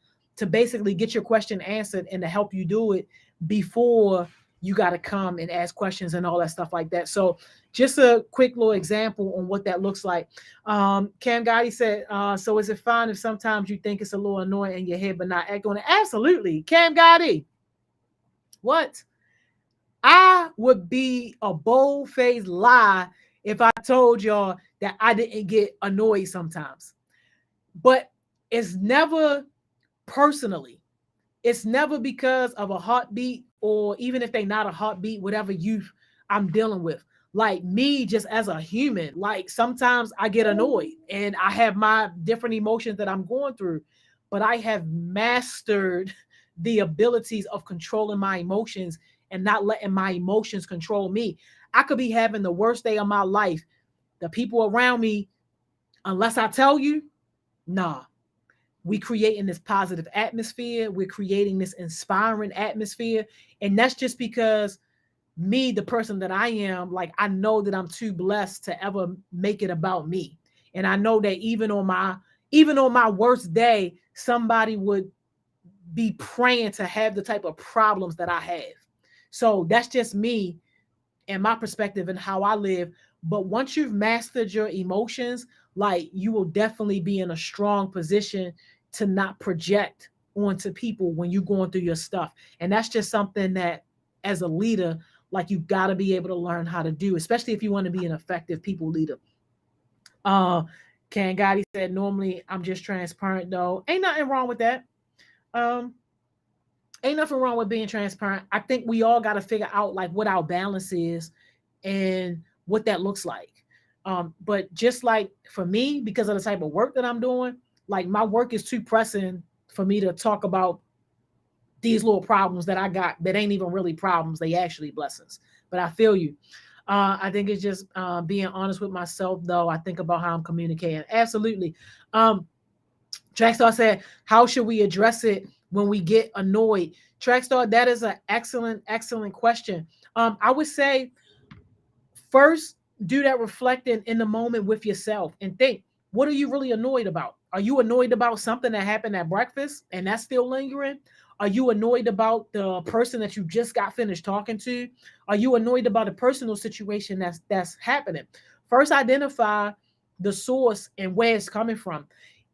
basically get your question answered and to help you do it before you got to come and ask questions and all that stuff like that. So just a quick little example on what that looks like. Cam Gotti said, so is it fine if sometimes you think it's a little annoying in your head but not act on it? Absolutely. Cam Gotti, what? I would be a bold-faced lie if I told y'all that I didn't get annoyed sometimes. But it's never personally. It's never because of a heartbeat, or even if they not a heartbeat, whatever you I'm dealing with. Like me, just as a human, like sometimes I get annoyed and I have my different emotions that I'm going through, but I have mastered the abilities of controlling my emotions and not letting my emotions control me. I could be having the worst day of my life. The people around me, unless I tell you, nah, we creating this positive atmosphere, we're creating this inspiring atmosphere, and that's just because me, the person that I am, like I know that I'm too blessed to ever make it about me. And I know that even on my worst day, somebody would be praying to have the type of problems that I have. So that's just me and my perspective and how I live. But once you've mastered your emotions, like you will definitely be in a strong position to not project onto people when you're going through your stuff. And that's just something that as a leader, like you got to be able to learn how to do, especially if you want to be an effective people leader. Uh Ken Gotti said, normally I'm just transparent though. Ain't nothing wrong with that. Um, ain't nothing wrong with being transparent. I think we all got to figure out like what our balance is and what that looks like. But just like for me, because of the type of work that I'm doing, like my work is too pressing for me to talk about these little problems that I got that ain't even really problems. They actually blessings. But I feel you. I think it's just being honest with myself, though. I think about how I'm communicating. Absolutely. Um, Trackstar said, how should we address it when we get annoyed? Trackstar, that is an excellent, excellent question. I would say first, do that reflecting in the moment with yourself and think, what are you really annoyed about? Are you annoyed about something that happened at breakfast and that's still lingering? Are you annoyed about the person that you just got finished talking to? Are you annoyed about a personal situation that's happening? First, identify the source and where it's coming from.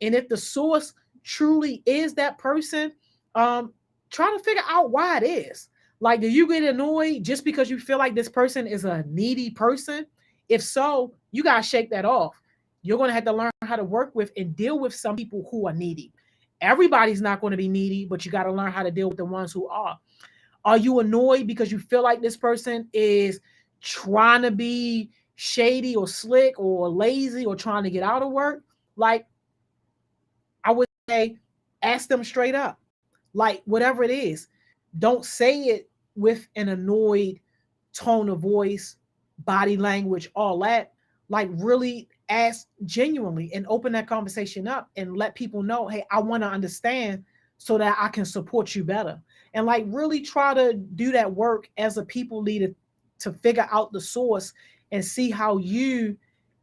And if the source truly is that person, um, try to figure out why it is. Like, do you get annoyed just because you feel like this person is a needy person? If so, you got to shake that off. You're going to have to learn how to work with and deal with some people who are needy. Everybody's not going to be needy, but you got to learn how to deal with the ones who are. Are you annoyed because you feel like this person is trying to be shady or slick or lazy or trying to get out of work? Like, I would say, ask them straight up. Like, whatever it is, don't say it with an annoyed tone of voice, body language, all that. Like, really ask genuinely and open that conversation up and let people know, hey, I want to understand so that I can support you better. And like, really try to do that work as a people leader to figure out the source and see how you,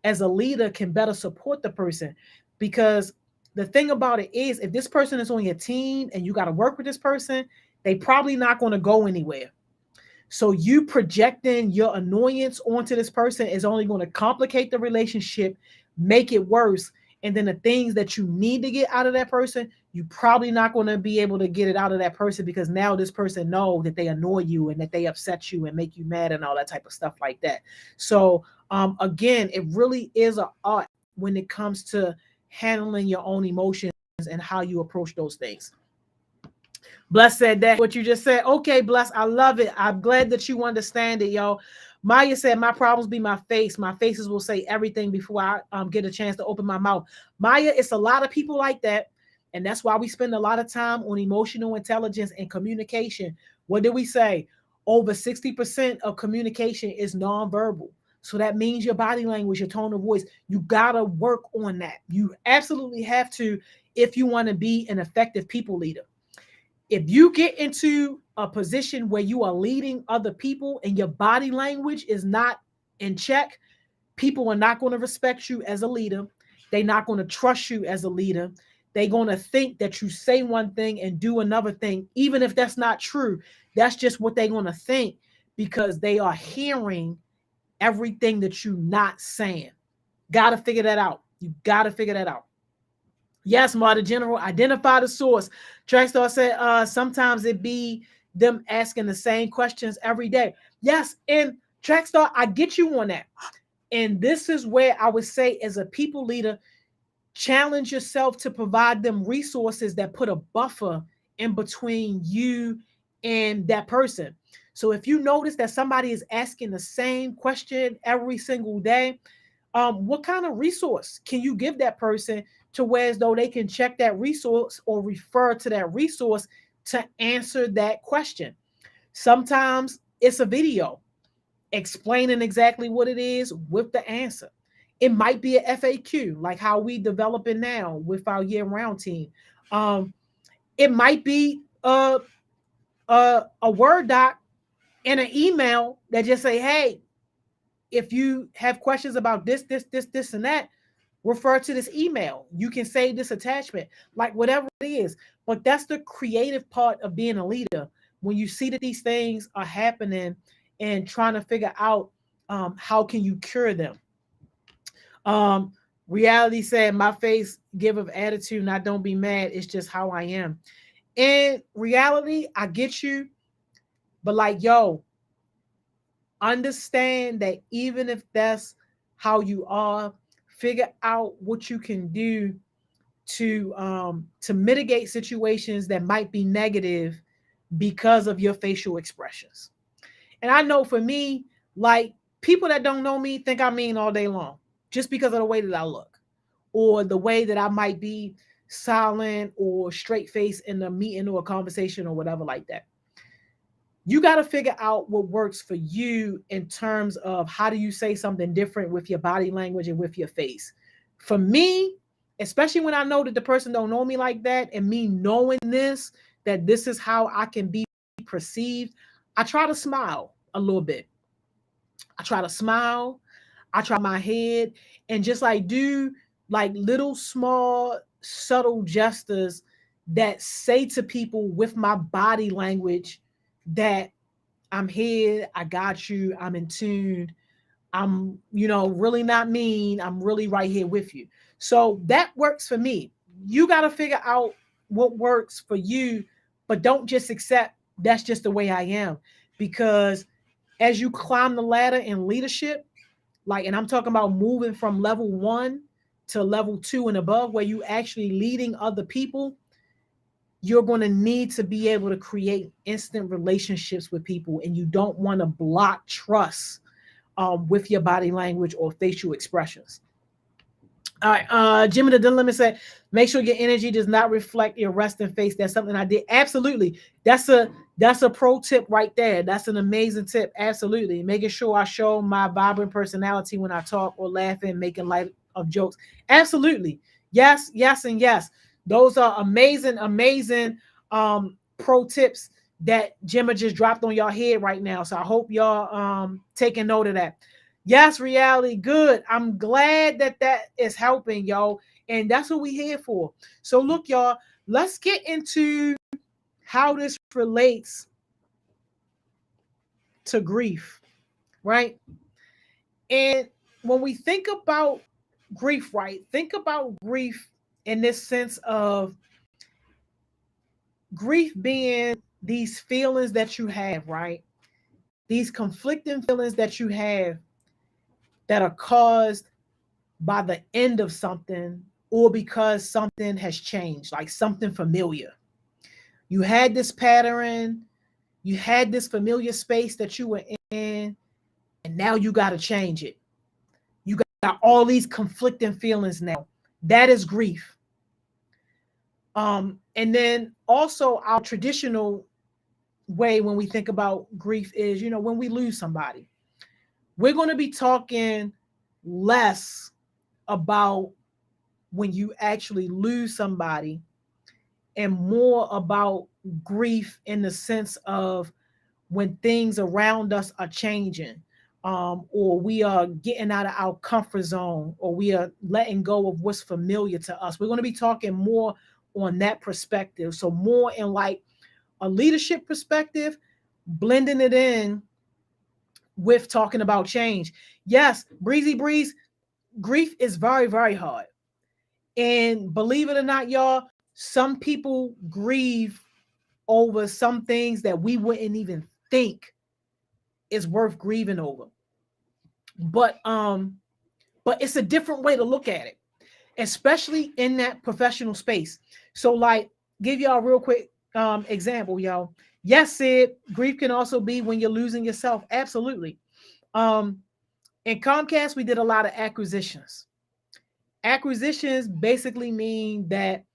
as a leader, can better support the person. Because the thing about it is, if this person is on your team and you got to work with this person, they probably not going to go anywhere. So you projecting your annoyance onto this person is only going to complicate the relationship, make it worse. And then the things that you need to get out of that person, you probably not going to be able to get it out of that person because now this person know that they annoy you and that they upset you and make you mad and all that type of stuff like that. So again, it really is an art when it comes to handling your own emotions and how you approach those things. Bless said that what you just said. Okay, Bless, I love it. I'm glad that you understand it, yo. Maya said, my problems be my face. My faces will say everything before I get a chance to open my mouth. Maya, it's a lot of people like that. And that's why we spend a lot of time on emotional intelligence and communication. What did we say? Over 60% of communication is nonverbal. So that means your body language, your tone of voice. You got to work on that. You absolutely have to if you want to be an effective people leader. If you get into a position where you are leading other people and your body language is not in check, people are not going to respect you as a leader. They're not going to trust you as a leader. They're going to think that you say one thing and do another thing, even if that's not true. That's just what they're going to think. because they are hearing everything that you're not saying. Got to figure that out. You got to figure that out. Yes, Martha General, identify the source. Trackstar said sometimes it be them asking the same questions every day. Yes, and Trackstar, I get you on that. And this is where I would say, as a people leader, challenge yourself to provide them resources that put a buffer in between you and that person. So if you notice that somebody is asking the same question every single day, what kind of resource can you give that person to where as though they can check that resource or refer to that resource to answer that question? Sometimes it's a video explaining exactly what it is with the answer. It might be a FAQ, like how we developing now with our year-round team. It might be a Word doc and an email that just say, "Hey, if you have questions about this, and that, refer to this email. You can save this attachment," like whatever it is. But that's the creative part of being a leader. When you see that these things are happening and trying to figure out how can you cure them. Um, Reality said, "My face give of attitude, and I don't be mad. It's just how I am." In reality, I get you, but like, yo, understand that even if that's how you are, figure out what you can do to mitigate situations that might be negative because of your facial expressions. And I know for me, like, people that don't know me think I mean all day long just because of the way that I look or the way that I might be silent or straight faced in a meeting or a conversation or whatever like that. You got to figure out what works for you in terms of how do you say something different with your body language and with your face. For me, especially when I know that the person don't know me like that, and me knowing this, that this is how I can be perceived, I try to smile a little bit. I try to smile. I try my head and just like do like little small subtle gestures that say to people with my body language that I'm here, I got you, I'm in tune, I'm, really not mean, I'm really right here with you. So that works for me. You got to figure out what works for you, but don't just accept that's just the way I am. Because as you climb the ladder in leadership, like, and I'm talking about moving from level 1 to level 2 and above, where you actually leading other people, you're going to need to be able to create instant relationships with people, and you don't want to block trust with your body language or facial expressions. All right, Jimmy the Dilemma said, "Make sure your energy does not reflect your resting face." That's something I did. Absolutely, that's a pro tip right there. That's an amazing tip. Absolutely, making sure I show my vibrant personality when I talk or laughing, making light of jokes. Absolutely, yes, yes, and yes. Those are amazing, amazing pro tips that Jimmy just dropped on y'all head right now. So I hope y'all taking note of that. Yes, reality, good. I'm glad that that is helping, y'all. And that's what we here for. So look, y'all, let's get into how this relates to grief, right? And when we think about grief, right, think about grief in this sense of grief being these feelings that you have, right? These conflicting feelings that you have that are caused by the end of something or because something has changed, like something familiar. You had this pattern, you had this familiar space that you were in, and now you got to change it. You got all these conflicting feelings now. That is grief. And then also our traditional way when we think about grief is, when we lose somebody, we're going to be talking less about when you actually lose somebody and more about grief in the sense of when things around us are changing, or we are getting out of our comfort zone, or we are letting go of what's familiar to us. We're going to be talking more on that perspective. So more in like a leadership perspective, blending it in with talking about change. Yes, Breezy Breeze, grief is very, very hard. And believe it or not, y'all, some people grieve over some things that we wouldn't even think is worth grieving over. But it's a different way to look at it, especially in that professional space. So, like, give y'all a real quick example, y'all. Yes, Sid, grief can also be when you're losing yourself. Absolutely. Um, in Comcast, we did a lot of acquisitions. Acquisitions basically mean that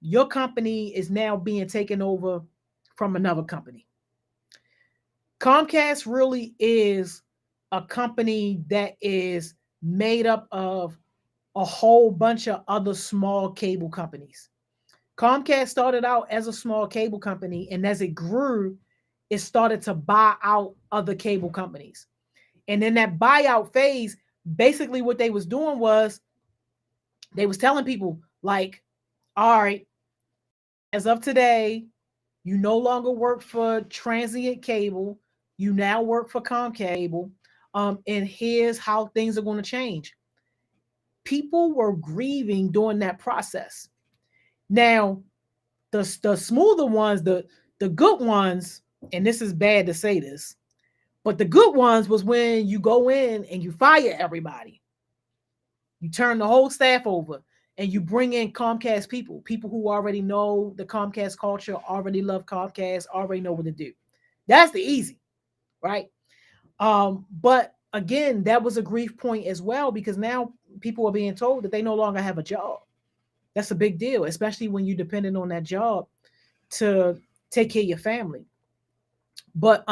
your company is now being taken over from another company. Comcast really is a company that is made up of a whole bunch of other small cable companies. Comcast started out as a small cable company, and as it grew, it started to buy out other cable companies. And in that buyout phase, basically what they was doing was they was telling people like, all right, as of today, you no longer work for Transient Cable. You now work for Comcable. And here's how things are going to change. People were grieving during that process. Now, the smoother ones, the good ones, and this is bad to say this, but the good ones was when you go in and you fire everybody. You turn the whole staff over and you bring in Comcast people who already know the Comcast culture, already love Comcast, already know what to do. That's the easy, right? But again, that was a grief point as well because now people are being told that they no longer have a job. That's a big deal, especially when you're dependent on that job to take care of your family. But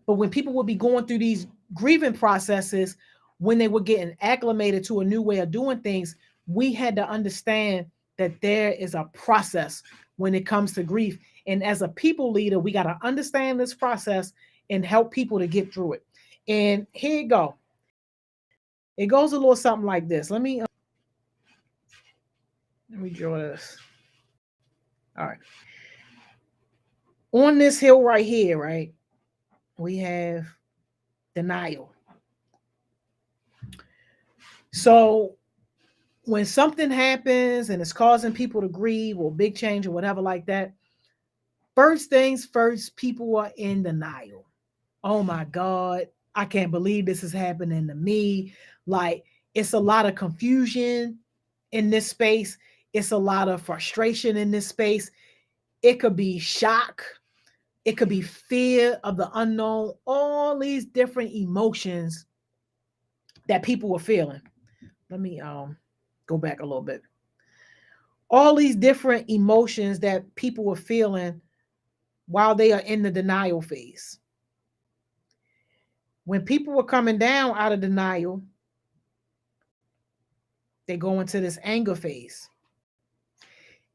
when people would be going through these grieving processes, when they were getting acclimated to a new way of doing things, we had to understand that there is a process when it comes to grief. And as a people leader, we got to understand this process and help people to get through it. And here you go. It goes a little something like this. Let me draw this. All right. On this hill right here, right, we have denial. So when something happens and it's causing people to grieve or big change or whatever like that, first things first, people are in denial. Oh my God, I can't believe this is happening to me. Like, it's a lot of confusion in this space. It's a lot of frustration in this space. It could be shock. It could be fear of the unknown, all these different emotions that people were feeling. Let me go back a little bit. All these different emotions that people were feeling while they are in the denial phase. When people were coming down out of denial, they go into this anger phase.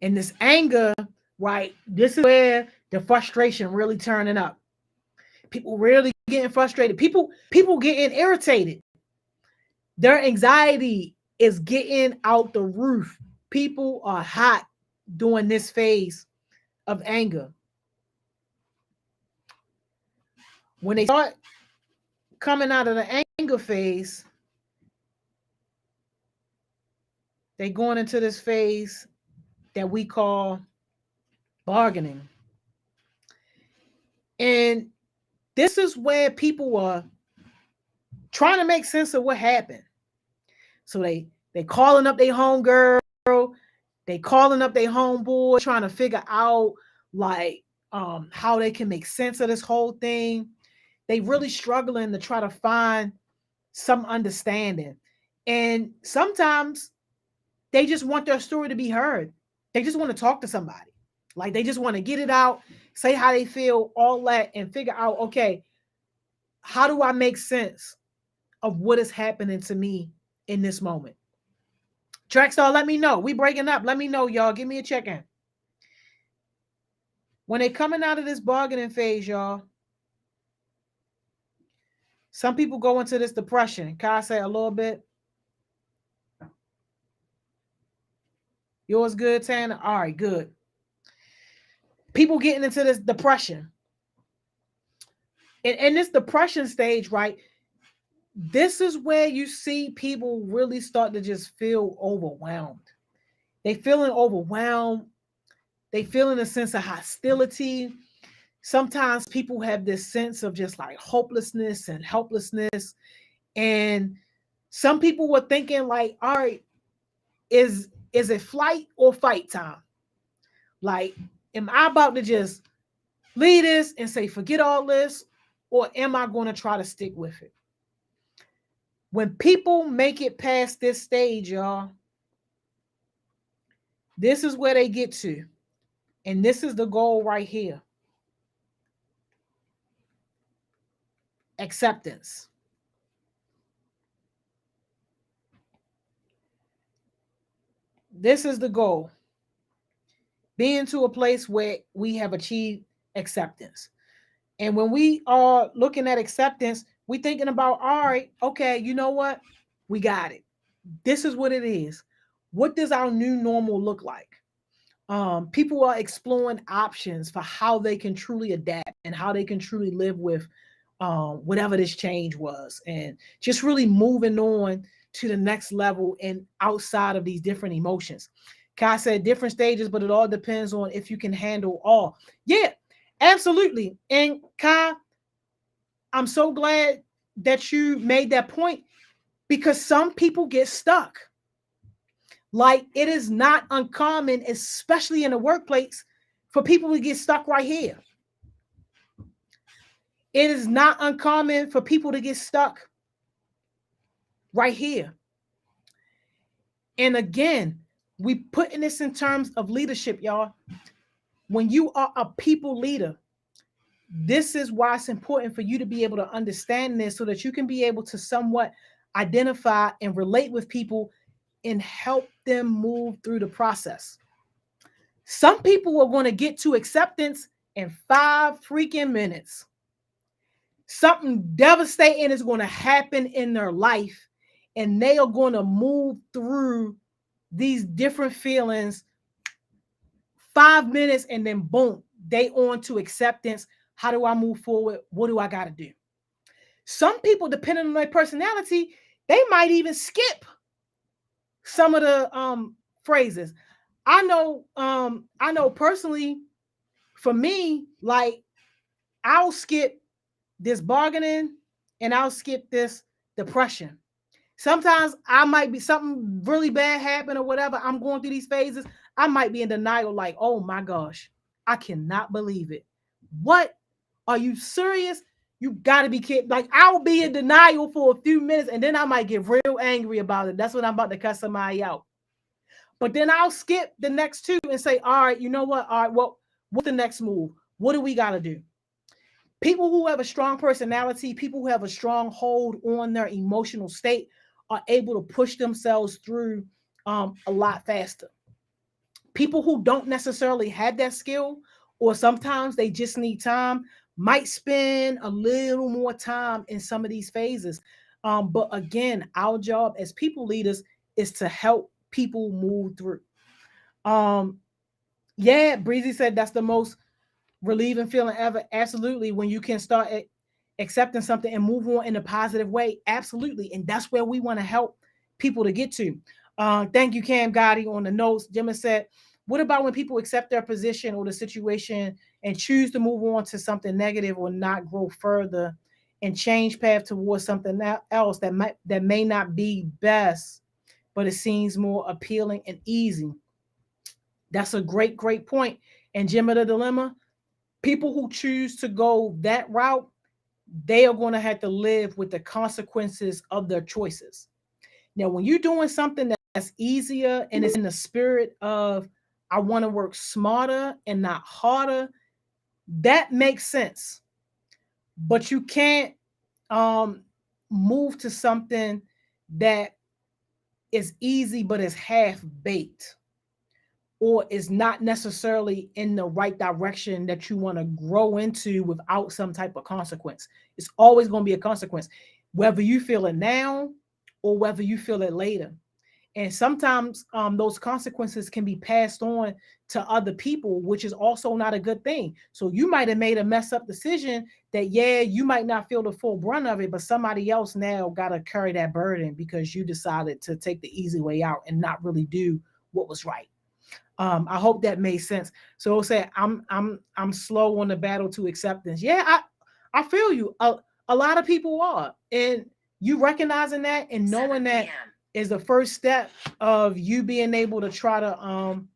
And this anger, right, this is where the frustration really turning up. People really getting frustrated. People getting irritated. Their anxiety is getting out the roof. People are hot during this phase of anger. When they start coming out of the anger phase, they going into this phase that we call bargaining. And this is where people are trying to make sense of what happened. So they calling up their homegirl, they calling up their homeboy, trying to figure out like how they can make sense of this whole thing. They really struggling to try to find some understanding. And sometimes they just want their story to be heard. They just want to talk to somebody. Like they just want to get it out, say how they feel, all that, and figure out, okay, how do I make sense of what is happening to me in this moment? Trackstar, let me know. We breaking up. Let me know, y'all. Give me a check-in. When they coming out of this bargaining phase, y'all, some people go into this depression. Can I say a little bit? Yours good, Tanner? All right, good. People getting into this depression. In this depression stage, right, this is where you see people really start to just feel overwhelmed. They feeling overwhelmed. They feeling a sense of hostility. Sometimes people have this sense of just like hopelessness and helplessness. And some people were thinking like, all right, is it flight or fight time? Like, am I about to just leave this and say, forget all this? Or am I going to try to stick with it? When people make it past this stage, y'all, this is where they get to. And this is the goal right here. Acceptance. This is the goal. Being to a place where we have achieved acceptance. And when we are looking at acceptance, we thinking about, all right, okay, you know what? We got it. This is what it is. What does our new normal look like? People are exploring options for how they can truly adapt and how they can truly live with whatever this change was, and just really moving on to the next level and outside of these different emotions. Kai said different stages, but it all depends on if you can handle all. Yeah, absolutely. And Kai, I'm so glad that you made that point, because some people get stuck. Like, it is not uncommon, especially in the workplace, for people to get stuck right here. It is not uncommon for people to get stuck right here. And again, we putting this in terms of leadership, y'all. When you are a people leader, this is why it's important for you to be able to understand this, so that you can be able to somewhat identify and relate with people and help them move through the process. Some people are going to get to acceptance in 5 freaking minutes. Something devastating is going to happen in their life, and they are going to move through these different feelings 5 minutes, and then boom, they on to acceptance. How do I move forward? What do I got to do? Some people, depending on their personality, they might even skip some of the phrases. I know personally, for me, like, I'll skip this bargaining and I'll skip this depression. Sometimes I might be something really bad happen or whatever. I'm going through these phases. I might be in denial, like, oh my gosh, I cannot believe it. What? Are you serious? You gotta be kidding. Like, I'll be in denial for a few minutes and then I might get real angry about it. That's when I'm about to cuss somebody out. But then I'll skip the next two and say, all right, you know what? All right, well, what's the next move? What do we gotta do? People who have a strong personality, people who have a strong hold on their emotional state, are able to push themselves through a lot faster. People who don't necessarily have that skill, or sometimes they just need time, might spend a little more time in some of these phases. But again, our job as people leaders is to help people move through. Um, yeah, Breezy said that's the most relieving feeling ever. Absolutely. When you can start accepting something and move on in a positive way. Absolutely. And that's where we want to help people to get to. Thank you, Cam Gotti, on the notes. Jimmy said, what about when people accept their position or the situation and choose to move on to something negative or not grow further and change path towards something else that may not be best, but it seems more appealing and easy? That's a great point. And Jimmy, the dilemma, people who choose to go that route, they are going to have to live with the consequences of their choices. Now, when you're doing something that's easier and it's in the spirit of, I want to work smarter and not harder, that makes sense. But you can't um, move to something that is easy but is half baked, or is not necessarily in the right direction that you want to grow into without some type of consequence. It's always going to be a consequence, whether you feel it now or whether you feel it later. And sometimes those consequences can be passed on to other people, which is also not a good thing. So you might have made a mess up decision that, yeah, you might not feel the full brunt of it, but somebody else now got to carry that burden because you decided to take the easy way out and not really do what was right. I hope that made sense. So say I'm slow on the battle to acceptance. Yeah, I feel you. A lot of people are, and you recognizing that and knowing that is the first step of you being able to try to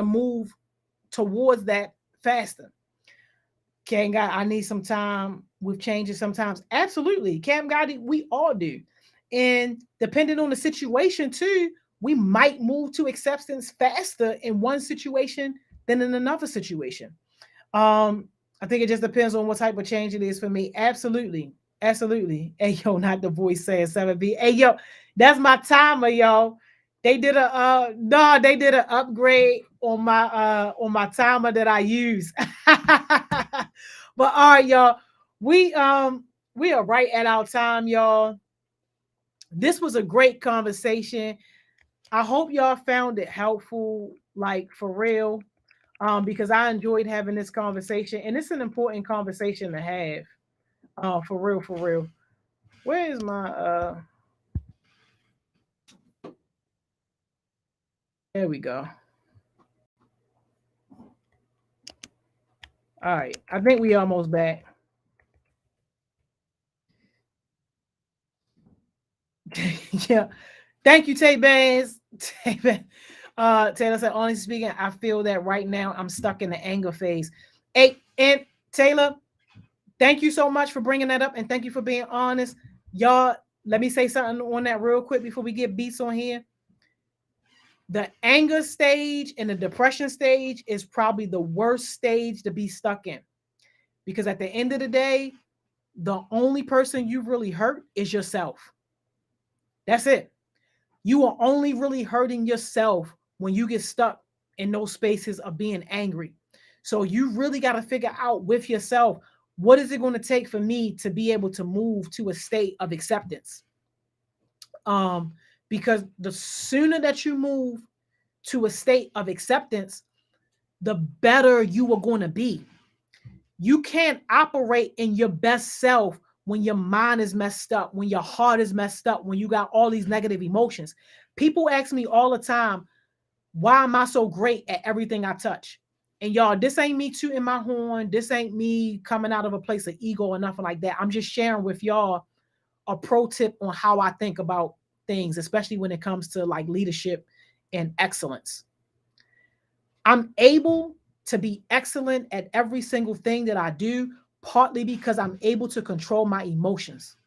move towards that faster. Cam God, I need some time with changes sometimes. Absolutely. Cam God, we all do. And depending on the situation too, we might move to acceptance faster in one situation than in another situation. Um, I think it just depends on what type of change it is for me. Absolutely. Absolutely. Hey yo, not the voice saying 7B. Hey yo, that's my timer, y'all. They did a no, they did an upgrade on my timer that I use. But all right, y'all. We are right at our time, y'all. This was a great conversation. I hope y'all found it helpful, like for real, because I enjoyed having this conversation, and it's an important conversation to have. For real, for real. Where is my There we go. All right, I think we almost back. Yeah, thank you, Tay Bands. Taylor said, honestly speaking, I feel that right now I'm stuck in the anger phase. Hey, and Taylor, thank you so much for bringing that up, and thank you for being honest. Y'all, let me say something on that real quick before we get beats on here. The anger stage and the depression stage is probably the worst stage to be stuck in, because at the end of the day, the only person you really hurt is yourself. That's it. You are only really hurting yourself when you get stuck in those spaces of being angry. So you really got to figure out with yourself, what is it going to take for me to be able to move to a state of acceptance? Um, because the sooner that you move to a state of acceptance, the better you are going to be. You can't operate in your best self when your mind is messed up, when your heart is messed up, when you got all these negative emotions. People ask me all the time, why am I so great at everything I touch? And y'all, this ain't me tooting my horn. This ain't me coming out of a place of ego or nothing like that. I'm just sharing with y'all a pro tip on how I think about things, especially when it comes to like leadership and excellence. I'm able to be excellent at every single thing that I do, partly because I'm able to control my emotions.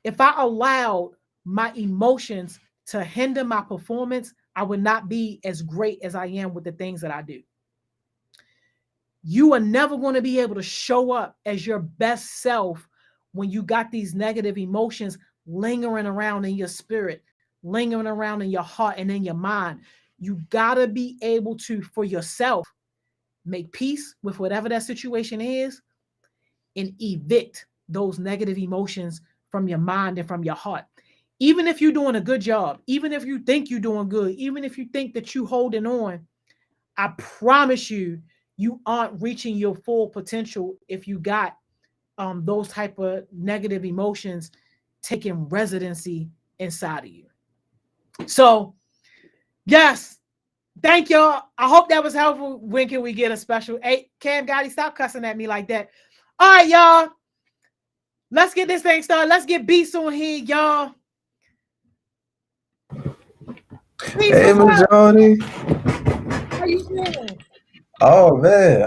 If I allowed my emotions to hinder my performance, I would not be as great as I am with the things that I do. You are never going to be able to show up as your best self when you got these negative emotions lingering around in your spirit, lingering around in your heart and in your mind. You got to be able to, for yourself, make peace with whatever that situation is and evict those negative emotions from your mind and from your heart. Even if you're doing a good job, even if you think you're doing good, even if you think that you're holding on, I promise you, you aren't reaching your full potential if you got those type of negative emotions taking residency inside of you. So, yes, thank y'all. I hope that was helpful. When can we get a special? Hey, Cam Gotti, stop cussing at me like that. All right, y'all. Let's get this thing started. Let's get beats on here, y'all. Beats, Hey, what's up? Majority. How you feeling? Oh man,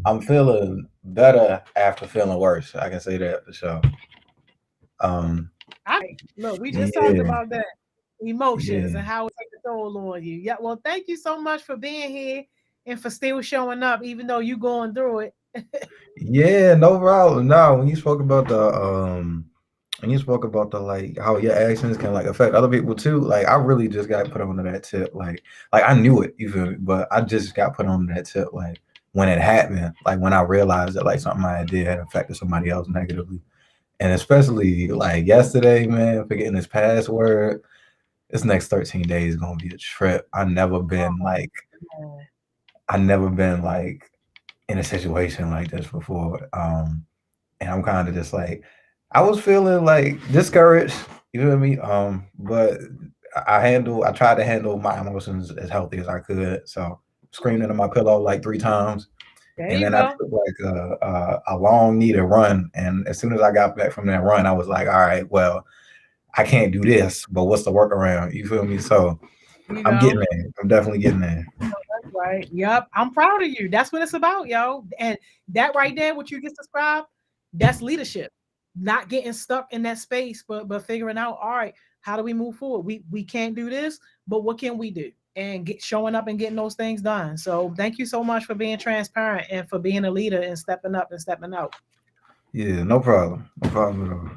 I'm feeling better after feeling worse. I can say that for sure. Um, Look, we just talked yeah, about that. Emotions yeah, and how it takes a toll on you. Yeah, well, thank you so much for being here and for still showing up, even though you going through it. yeah. No problem. No, when you spoke about the like how your actions can like affect other people too. Like I really just got put onto that tip. Like I knew it, you feel me? But I just got put on that tip. Like when it happened, like when I realized that like something I did had affected somebody else negatively. And especially like yesterday, man, forgetting his password. This next 13 days is gonna be a trip. I never been like in a situation like this before. And I'm kind of just like, I was feeling like discouraged, you know what I mean? But I tried to handle my emotions as healthy as I could. So screamed into my pillow like 3 times. There And you then I go. took like a long needed run. And as soon as I got back from that run, I was like, all right, well, I can't do this, but what's the workaround? You feel me? So You I'm know. getting there. I'm definitely getting there. That's right. Yep. I'm proud of you. That's what it's about, yo. And that right there, what you just described, that's leadership. Not getting stuck in that space, but figuring out, all right, how do we move forward? We can't do this, but what can we do? And showing up and getting those things done. So thank you so much for being transparent and for being a leader and stepping up and stepping out. Yeah, no problem. No problem at all.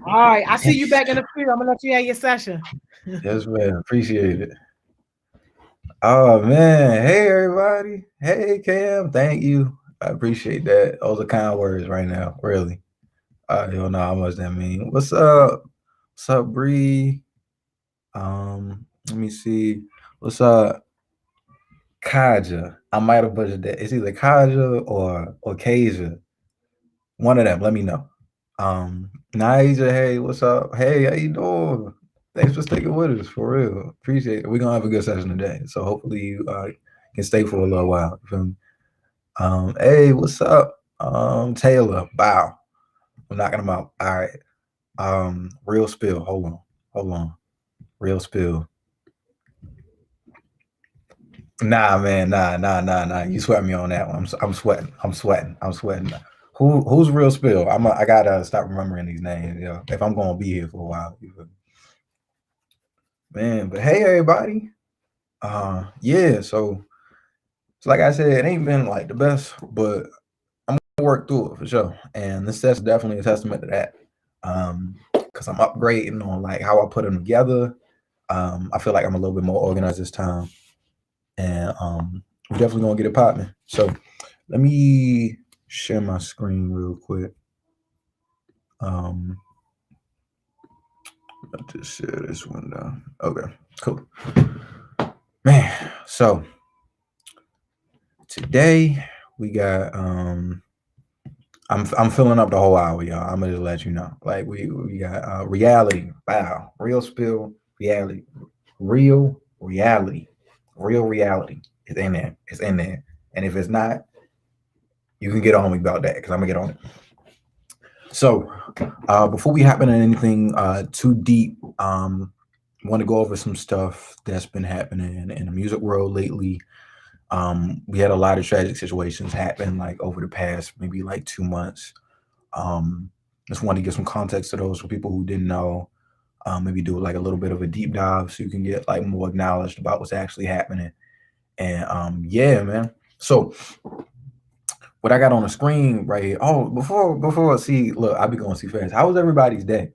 All right. I see you back in the field. I'm gonna let you have your session. Yes, man. Appreciate it. Oh man. Hey everybody. Hey Cam. Thank you. I appreciate that. Those are kind words right now. Really. I don't know how much that mean. What's up? What's up, Bree? Let me see. What's up? Kaja. I might have butchered that. It's either Kaja or Kaja. One of them. Let me know. Naija, hey, what's up? Hey, how you doing? Thanks for sticking with us for real. Appreciate it. We're gonna have a good session today. So hopefully you can stay for a little while. You feel me? Hey, what's up? Taylor, bow. I'm knocking them out. All right. Real spill. Hold on. Real spill. Nah, man, nah. You sweat me on that one. I'm sweating. Who's real spill? I gotta stop remembering these names, yo. If I'm gonna be here for a while, man. But hey, everybody. Yeah. So like I said, it ain't been like the best, but I'm gonna work through it for sure. And this is definitely a testament to that. Because I'm upgrading on like how I put them together. I feel like I'm a little bit more organized this time, and we're definitely gonna get it popping. So let me share my screen real quick. I'll just share this window. Okay, cool. Man, so today we got I'm filling up the whole hour, y'all. I'm gonna just let you know. Like we got reality, wow, real spill, reality, real reality, real reality. It's in there. It's in there. And if it's not, you can get on me about that because I'm gonna get on it. So before we hop into anything too deep, want to go over some stuff that's been happening in the music world lately. We had a lot of tragic situations happen like over the past maybe like 2 months. Just want to give some context to those for people who didn't know. Maybe do like a little bit of a deep dive so you can get like more acknowledged about what's actually happening. And yeah, man. So what I got on the screen right here. Oh, before I see, look, I be going to see fast. How was everybody's day?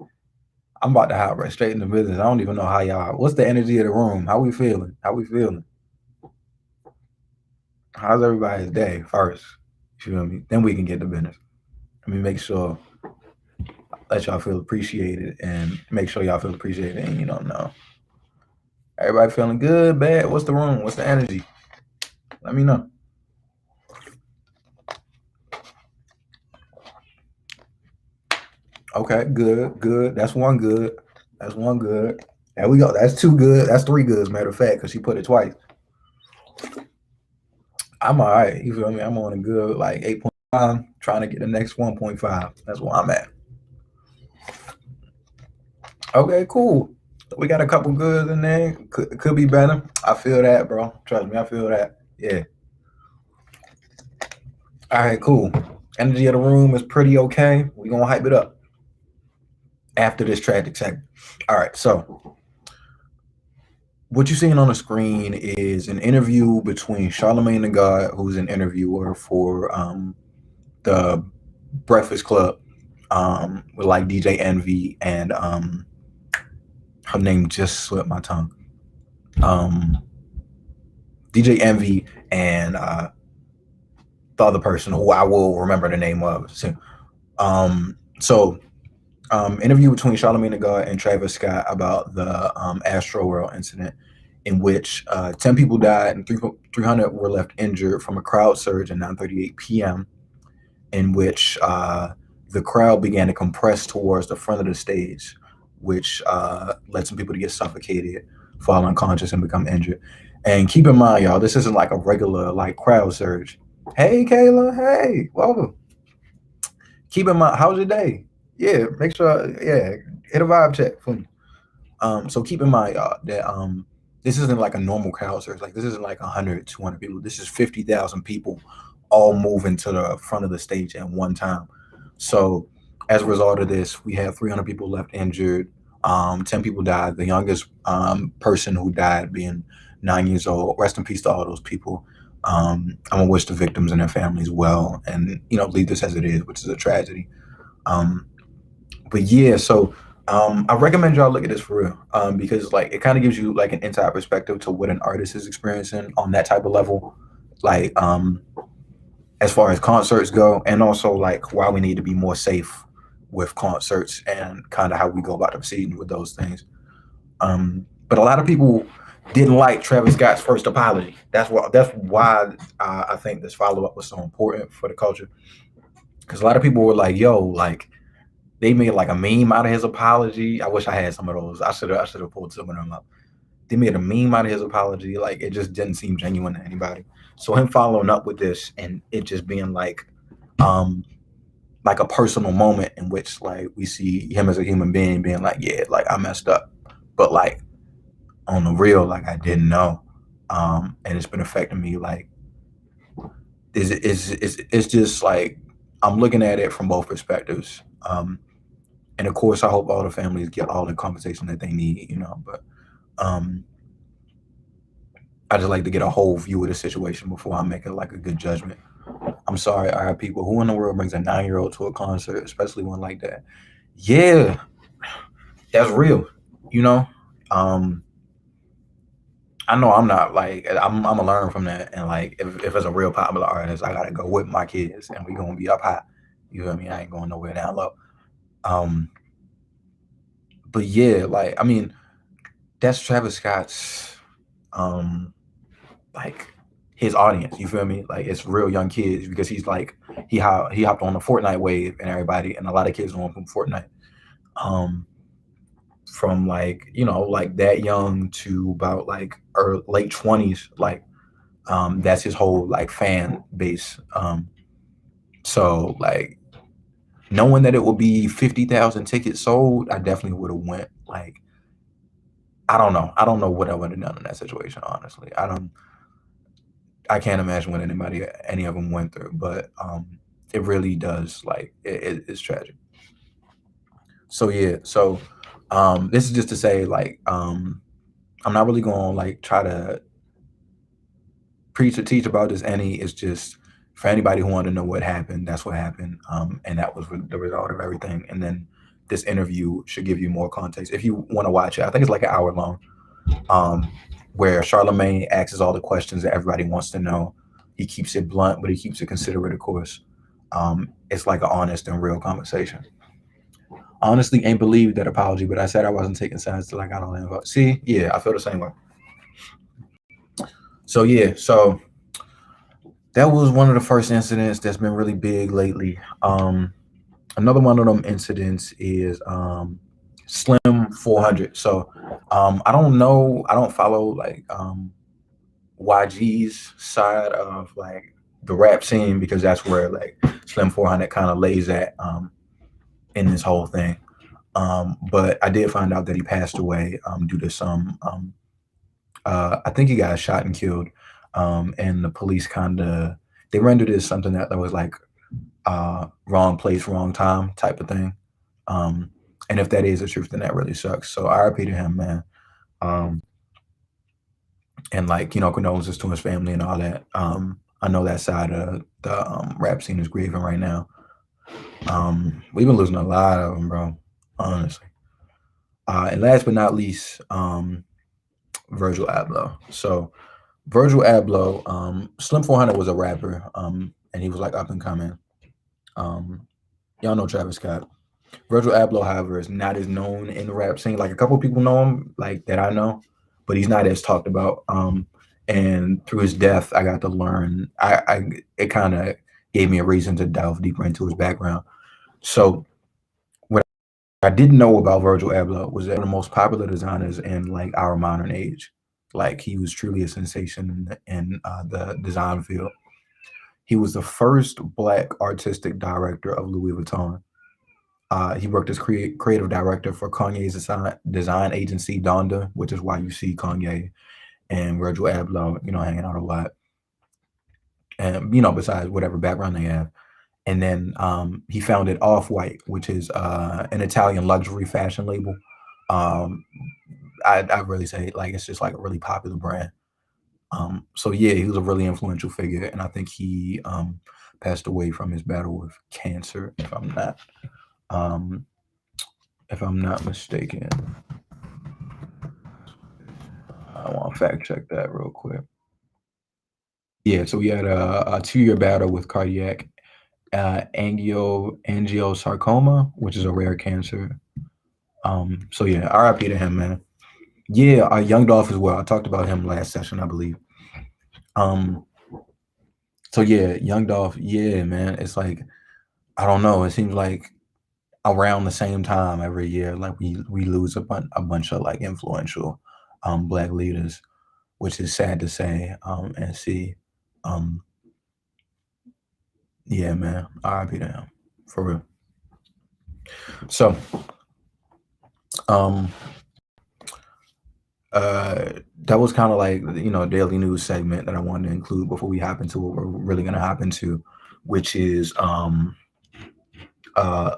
I'm about to hop right straight into business. I don't even know how y'all. What's the energy of the room? How we feeling? How's everybody's day first? You feel me? Then we can get to business. Let me make sure, let y'all feel appreciated, and make sure y'all feel appreciated. And you don't know. Everybody feeling good, bad? What's the room? What's the energy? Let me know. Okay, good. That's one good. There we go. That's 2 good. That's 3 goods, matter of fact, because she put it twice. I'm all right. You feel me? I'm on a good like 8.5, trying to get the next 1.5. That's where I'm at. Okay, cool. We got a couple goods in there. Could be better. I feel that, bro. Trust me, I feel that. Yeah. All right, cool. Energy of the room is pretty okay. We're gonna hype it up after this tragic segment. All right, so what you're seeing on the screen is an interview between Charlamagne the God, who's an interviewer for the Breakfast Club, with like DJ Envy, and her name just slipped my tongue. DJ Envy and the other person who I will remember the name of soon. So, interview between Charlamagne the God and Travis Scott about the Astro World incident, in which 10 people died and 300 were left injured from a crowd surge at 9:38 p.m., in which the crowd began to compress towards the front of the stage, which led some people to get suffocated, fall unconscious, and become injured. And keep in mind, y'all, this isn't like a regular like crowd surge. Hey, Kayla. Hey, welcome. Keep in mind, how's your day? Yeah, make sure. Yeah, hit a vibe check for me. So keep in mind, y'all, that this isn't like a normal crowd surge. Like this isn't like 100, 200 people. This is 50,000 people all moving to the front of the stage at one time. So as a result of this, we have 300 people left injured. 10 people died. The youngest person who died being 9 years old. Rest in peace to all those people. I'm gonna wish the victims and their families well, and leave this as it is, which is a tragedy. Um, but yeah, so I recommend y'all look at this for real, because like it kind of gives you like an inside perspective to what an artist is experiencing on that type of level, like as far as concerts go, and also like why we need to be more safe with concerts and kind of how we go about proceeding with those things. But a lot of people didn't like Travis Scott's first apology. That's why I think this follow up was so important for the culture, because a lot of people were like, "Yo, like." They made like a meme out of his apology. I wish I had some of those. I should have pulled some of them up. They made a meme out of his apology. Like it just didn't seem genuine to anybody. So him following up with this and it just being um like a personal moment in which like we see him as a human being being like, yeah, like I messed up, but like on the real, like I didn't know, and it's been affecting me. Like it's just like I'm looking at it from both perspectives. And of course, I hope all the families get all the compensation that they need, But um, I just like to get a whole view of the situation before I make it like a good judgment. I'm sorry, I have people who in the world brings a 9-year-old to a concert, especially one like that. Yeah, that's real, you know. Um, I know I'm not like I'm gonna learn from that, and like if it's a real popular artist, I gotta go with my kids, and we gonna be up high. You feel me? I ain't going nowhere down low. Um, but yeah, like I mean, that's Travis Scott's um like his audience. You feel me? Like it's real young kids because he's like he hopped on the Fortnite wave and everybody and a lot of kids know him from Fortnite. Um, from like like that young to about like late 20s. Like that's his whole like fan base. So like knowing that it would be 50,000 tickets sold, I definitely would have went. Like I don't know what I would have done in that situation. Honestly, I can't imagine what any of them went through, but it really does like it's tragic. So yeah, so this is just to say like I'm not really going to like try to preach or teach about this any. It's just for anybody who wanted to know what happened, that's what happened, and that was the result of everything. And then this interview should give you more context if you want to watch it. I think it's like an hour long. Um, where Charlemagne asks all the questions that everybody wants to know. He keeps it blunt, but he keeps it considerate, of course. It's like an honest and real conversation. Honestly, ain't believed that apology, but I said I wasn't taking sides till I got all the info. See, yeah, I feel the same way. So yeah, so that was one of the first incidents that's been really big lately. Another one of them incidents is Slim 400. So I don't know, I don't follow like YG's side of like the rap scene because that's where like Slim 400 kind of lays at in this whole thing. But I did find out that he passed away due to some I think he got shot and killed. And the police kind of they rendered it as something that was like wrong place, wrong time type of thing. Um, and if that is the truth, then that really sucks. So RIP to him, man. Um, and like condolences to his family and all that. I know that side of the rap scene is grieving right now. We've been losing a lot of them, bro. Honestly. And last but not least, Virgil Abloh. So Virgil Abloh, Slim 400 was a rapper, and he was like up and coming. Um, y'all know Travis Scott. Virgil Abloh, however, is not as known in the rap scene. Like a couple people know him, like that I know, but he's not as talked about. And through his death, I got to learn. It kind of gave me a reason to delve deeper into his background. So what I didn't know about Virgil Abloh was that one of the most popular designers in like our modern age. Like he was truly a sensation in the design field. He was the first Black artistic director of Louis Vuitton. He worked as creative director for Kanye's design agency Donda, which is why you see Kanye and Virgil Abloh, hanging out a lot. And besides whatever background they have. And then he founded Off-White, which is an Italian luxury fashion label. I really say like it's just like a really popular brand. So yeah, he was a really influential figure, and I think he passed away from his battle with cancer, if I'm not mistaken. I want to fact check that real quick. Yeah, so he had a 2-year battle with cardiac angiosarcoma, which is a rare cancer. So yeah, RIP to him, man. Yeah, Young Dolph as well. I talked about him last session, I believe. So yeah, Young Dolph, yeah, man. It's like, I don't know. It seems like around the same time every year, like we lose a bunch of like influential Black leaders, which is sad to say and see. Yeah, man. RIP to him, for real. So, that was kind of like a daily news segment that I wanted to include before we hop into what we're really gonna hop into, which is let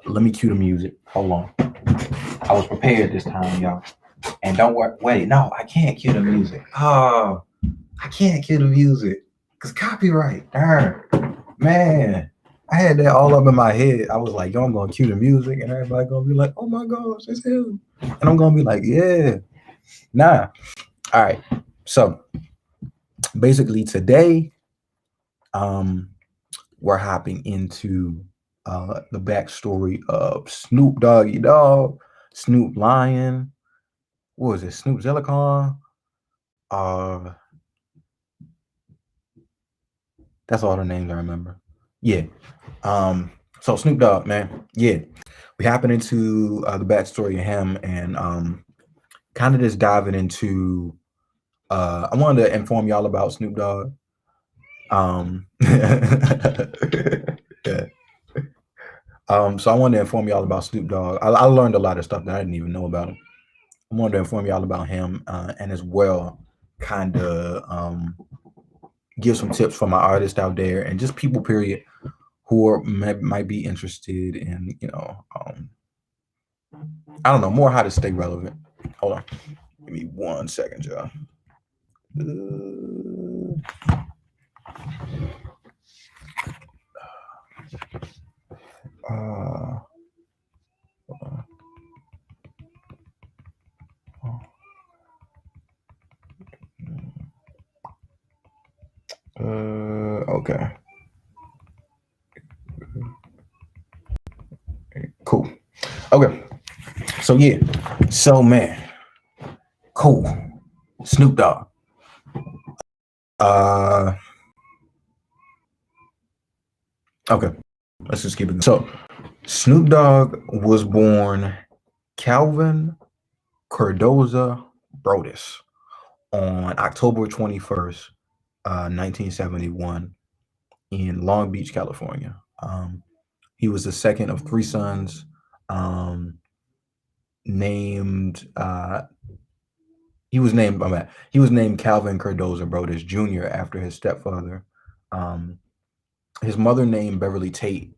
me cue the music. Hold on. I was prepared this time, y'all. And don't worry. Wait, no, I can't cue the music. Oh, I can't cue the music because copyright. Darn, man. I had that all up in my head. I was like, yo, I'm gonna cue the music, and everybody gonna be like, oh my gosh, it's him. And I'm gonna be like, yeah. Nah. All right. So basically today, we're hopping into the backstory of Snoop Doggy Dogg, Snoop Lion. What was it? Snoop Zellicon. That's all the names I remember. Yeah. So Snoop Dogg, man. Yeah. We hopping into the backstory of him and kind of just diving into I wanted to inform y'all about Snoop Dogg. Yeah. So I wanted to inform y'all about Snoop Dogg. I learned a lot of stuff that I didn't even know about him. I wanted to inform y'all about him and as well kind of give some tips for my artists out there and just people, period, who might be interested in, I don't know, more how to stay relevant. Hold on. Give me 1 second, y'all. Okay. Cool. Okay. So yeah. So man. Cool. Snoop Dogg. Okay. Let's just keep it. So Snoop Dogg was born Calvin Cardoza Brodus on October 21st, 1971 in Long Beach, California. He was the second of 3 sons named he was named Calvin Cardoza Brodus Jr. after his stepfather. His mother named Beverly Tate.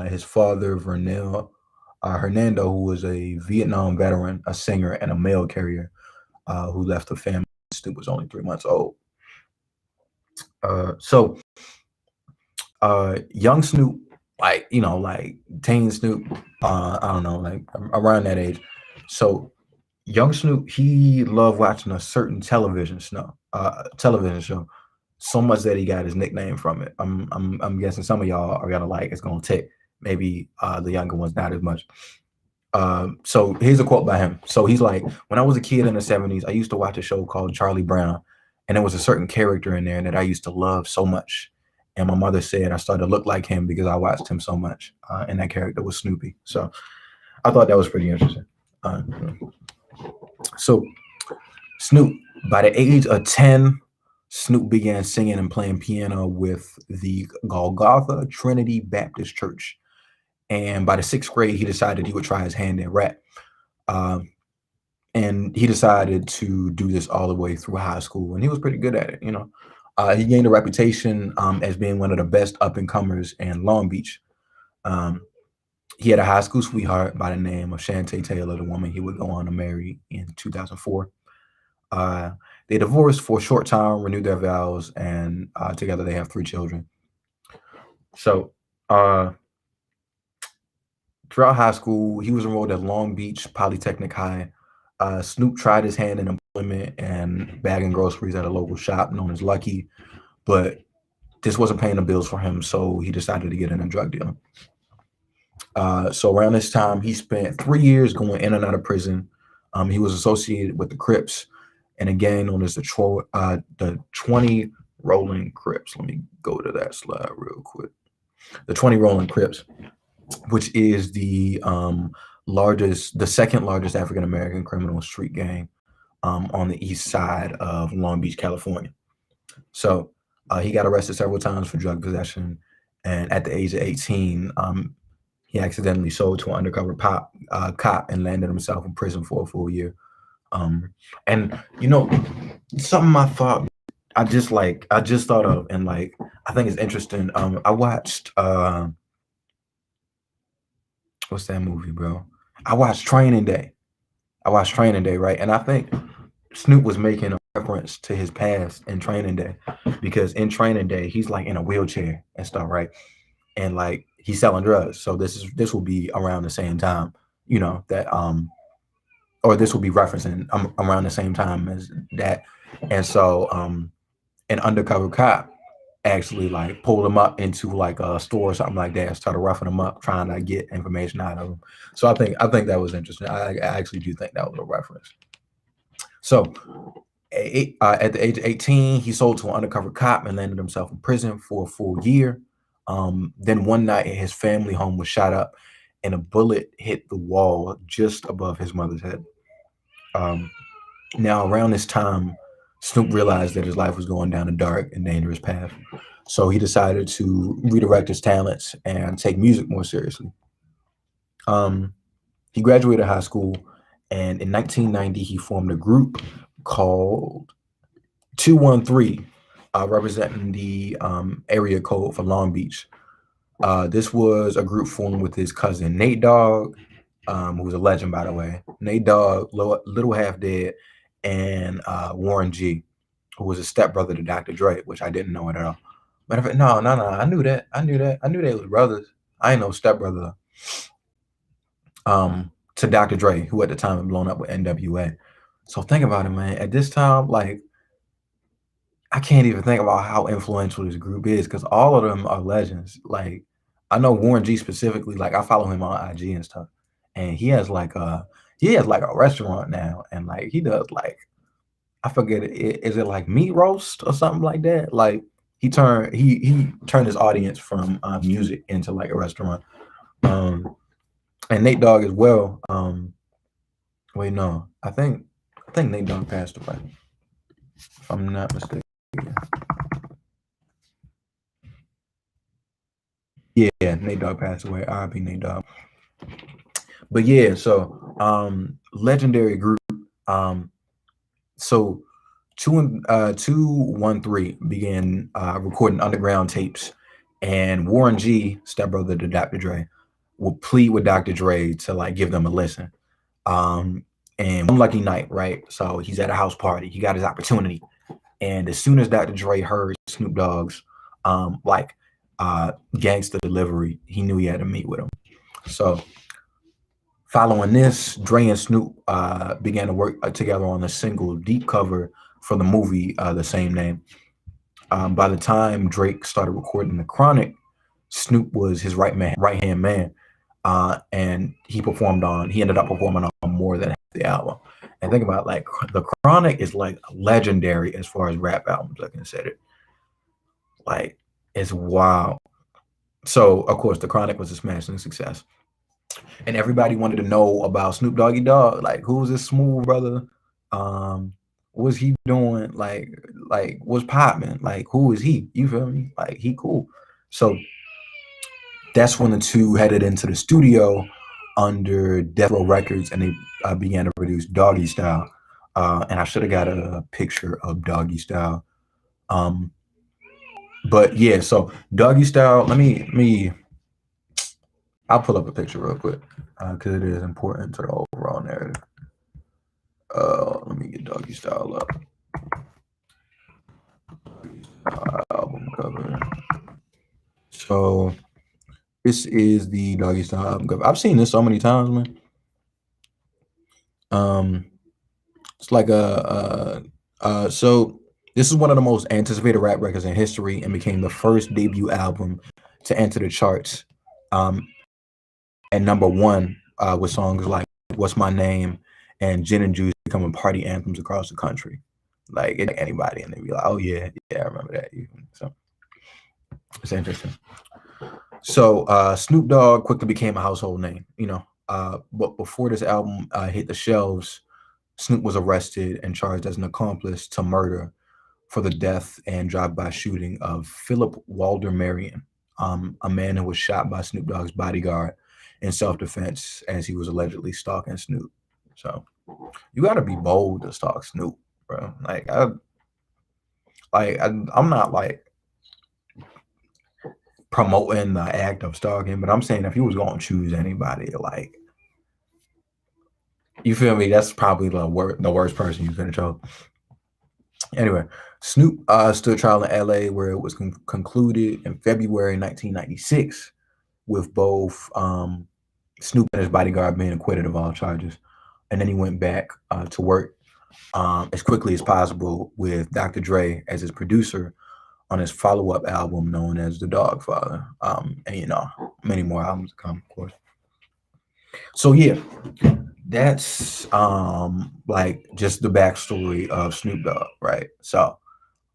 His father Hernando, who was a Vietnam veteran, a singer, and a mail carrier who left the family. Snoop was only 3 months old. So young Snoop, like teen Snoop, I don't know, like around that age. So young Snoop, he loved watching a certain television show, so much that he got his nickname from it. I'm guessing some of y'all are gonna like it's gonna take Maybe the younger ones not as much. So here's a quote by him. So he's like, when I was a kid in the 70s, I used to watch a show called Charlie Brown, and there was a certain character in there that I used to love so much. And my mother said I started to look like him because I watched him so much. And that character was Snoopy. So I thought that was pretty interesting. So Snoop, by the age of 10, Snoop began singing and playing piano with the Golgotha Trinity Baptist Church. And by the 6th grade, he decided he would try his hand at rap. And he decided to do this all the way through high school. And he was pretty good at it, you know. He gained a reputation as being one of the best up-and-comers in Long Beach. He had a high school sweetheart by the name of Shantae Taylor, the woman he would go on to marry in 2004. They divorced for a short time, renewed their vows, and together they have 3 children. So throughout high school, he was enrolled at Long Beach Polytechnic High. Snoop tried his hand in employment and bagging groceries at a local shop known as Lucky, but this wasn't paying the bills for him, so he decided to get in a drug deal. So around this time, he spent 3 years going in and out of prison. He was associated with the Crips and a gang known as the 20 Rolling Crips. Let me go to that slide real quick. The 20 Rolling Crips, which is the second largest African American criminal street gang on the east side of Long Beach, California. So he got arrested several times for drug possession, and at the age of 18, he accidentally sold to an undercover cop and landed himself in prison for a full year. And you know, something I just thought of, and like I think it's interesting. I watched what's that movie, bro? I watched Training Day. Right? And I think Snoop was making a reference to his past in Training Day, because in Training Day he's like in a wheelchair and stuff, right? And like he's selling drugs. So this will be around the same time, you know, that or this will be referencing around the same time as that. And so an undercover cop actually like pulled him up into like a store or something like that, started roughing him up, trying to get information out of him. So I think that was interesting. I actually do think that was a reference. So at the age of 18, he sold to an undercover cop and landed himself in prison for a full year. Then one night his family home was shot up and a bullet hit the wall just above his mother's head. Now around this time, Snoop realized that his life was going down a dark and dangerous path. So he decided to redirect his talents and take music more seriously. He graduated high school, and in 1990, he formed a group called 213, representing the area code for Long Beach. This was a group formed with his cousin Nate Dogg, who was a legend, by the way. Nate Dogg, Little Half Dead, and Warren G, who was a stepbrother to Dr. Dre, which I didn't know it at all. Matter of fact, no, I knew that. I knew they was brothers. I ain't no stepbrother to Dr. Dre, who at the time had blown up with NWA. So think about it, man. At this time, like, I can't even think about how influential this group is, because all of them are legends. Like, I know Warren G specifically, like I follow him on IG and stuff, and he has like a restaurant now, and like he does like, I forget it, is it like meat roast or something like that? Like he turned his audience from music into like a restaurant. And Nate Dogg as well. Wait, no, I think Nate Dogg passed away, if I'm not mistaken. Yeah, Nate Dogg passed away. R.I.P. Nate Dogg. But yeah, so legendary group. So 213 began recording underground tapes, and Warren G, stepbrother to Dr. Dre, would plead with Dr. Dre to like give them a listen. And one lucky night, right? So he's at a house party. He got his opportunity, and as soon as Dr. Dre heard Snoop Dogg's gangster delivery, he knew he had to meet with him. So following this, Dre and Snoop began to work together on a single deep cover for the movie the same name. By the time Drake started recording The Chronic, Snoop was his right hand man, and he ended up performing on more than half the album. And think about it, like the Chronic is like legendary as far as rap albums are considered. Like it's wild. So of course the Chronic was a smashing success, and everybody wanted to know about Snoop Doggy Dogg. Like, who's this smooth brother? What's he doing? Like what's popping? Like, who is he? You feel me? Like, he cool. So that's when the two headed into the studio under Death Row Records, and they began to produce Doggy Style. And I should have got a picture of Doggy Style. But yeah, so Doggy Style. I'll pull up a picture real quick because it is important to the overall narrative. Let me get Doggy Style up. Album cover. So this is the Doggy Style album cover. I've seen this so many times, man. It's like so this is one of the most anticipated rap records in history and became the first debut album to enter the charts. And number one with songs like What's My Name and Gin and Juice becoming party anthems across the country. Like anybody, and they'd be like, oh yeah, I remember that. So it's interesting. So Snoop Dogg quickly became a household name, but before this album hit the shelves, Snoop was arrested and charged as an accomplice to murder for the death and drive-by shooting of Philip Walder Marion, a man who was shot by Snoop Dogg's bodyguard in self-defense as he was allegedly stalking Snoop. So you got to be bold to stalk Snoop, bro. I'm not like promoting the act of stalking, but I'm saying if you was going to choose anybody, like, you feel me? That's probably the worst person you could have chosen. Anyway, Snoop stood trial in LA where it was concluded in February 1996 with both Snoop and his bodyguard being acquitted of all charges. And then he went back to work as quickly as possible with Dr. Dre as his producer on his follow-up album known as The Dogfather. And, many more albums to come, of course. So, yeah, that's like just the backstory of Snoop Dogg, right? So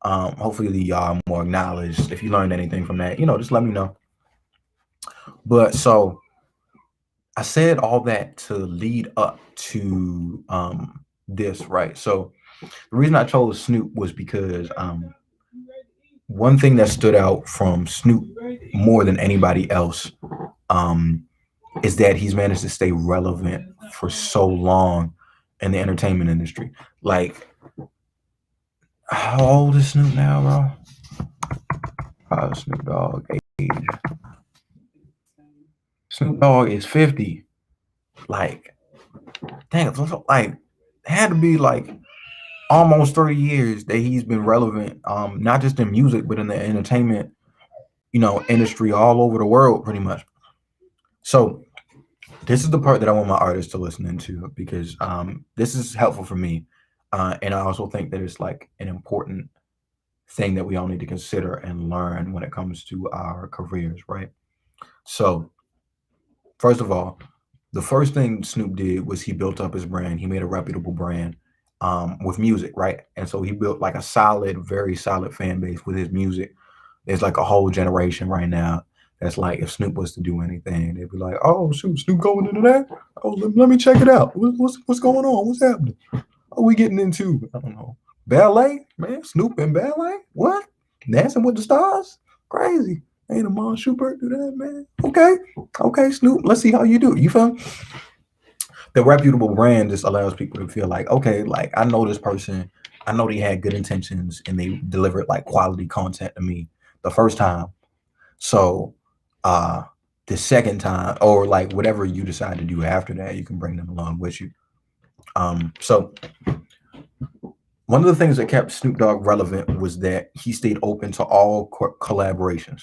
hopefully y'all more acknowledged. If you learned anything from that, just let me know. But so I said all that to lead up to this, right? So the reason I chose Snoop was because one thing that stood out from Snoop more than anybody else is that he's managed to stay relevant for so long in the entertainment industry. Like, how old is Snoop now, bro? Snoop Dogg age. Snoop Dogg is 50. Like, dang, like, it had to be like almost 30 years that he's been relevant, not just in music, but in the entertainment, industry all over the world, pretty much. So this is the part that I want my artists to listen into because this is helpful for me. And I also think that it's like an important thing that we all need to consider and learn when it comes to our careers, right? So first of all, the first thing Snoop did was he built up his brand. He made a reputable brand with music, right? And so he built like a very solid fan base with his music. There's like a whole generation right now that's like, if Snoop was to do anything, they'd be like, oh, shoot, Snoop going into that? Oh, let me check it out. What's going on? What's happening? Are we getting into, I don't know, ballet? Man, Snoop and ballet? What? Dancing with the Stars? Crazy. Ain't Amon Schubert do that, man? Okay, Snoop, let's see how you do. You feel me? The reputable brand just allows people to feel like, okay, like, I know this person. I know they had good intentions and they delivered like quality content to me the first time. So the second time, or like whatever you decide to do after that, you can bring them along with you. So one of the things that kept Snoop Dogg relevant was that he stayed open to all collaborations.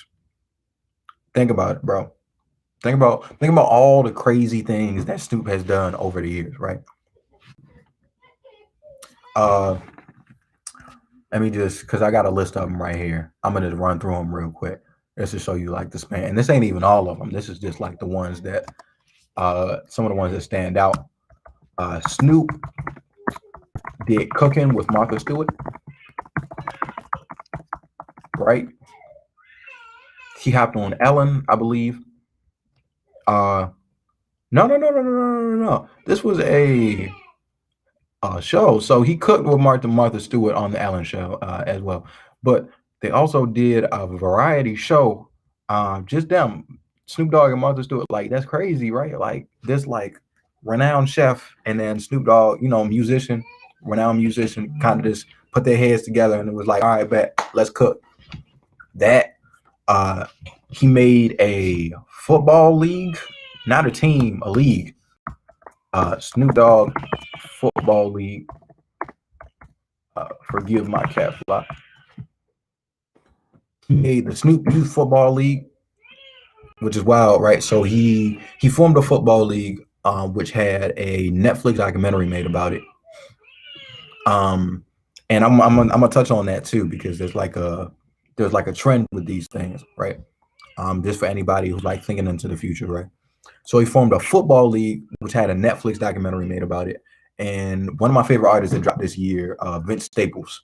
Think about it, bro. Think about all the crazy things that Snoop has done over the years, right? Let me just, because I got a list of them right here. I'm going to run through them real quick. Just to show you like the span. And this ain't even all of them. This is just like the ones that some of the ones that stand out. Snoop did Cooking with Martha Stewart, right? He hopped on Ellen, I believe. No. This was a show. So he cooked with Martha Stewart on the Ellen show as well. But they also did a variety show. Just them, Snoop Dogg and Martha Stewart. Like that's crazy, right? Like this, like renowned chef, and then Snoop Dogg, musician, renowned musician, kind of just put their heads together, and it was like, all right, bet, let's cook. That he made a football league, not a team, a league. Snoop Dogg Football League. Forgive my cat fly. He made the Snoop Youth Football League, which is wild, right? So he formed a football league, which had a Netflix documentary made about it. And I'm gonna touch on that too, because there's like a trend with these things, right? Just for anybody who's like thinking into the future, right? So he formed a football league, which had a Netflix documentary made about it. And one of my favorite artists that dropped this year, Vince Staples,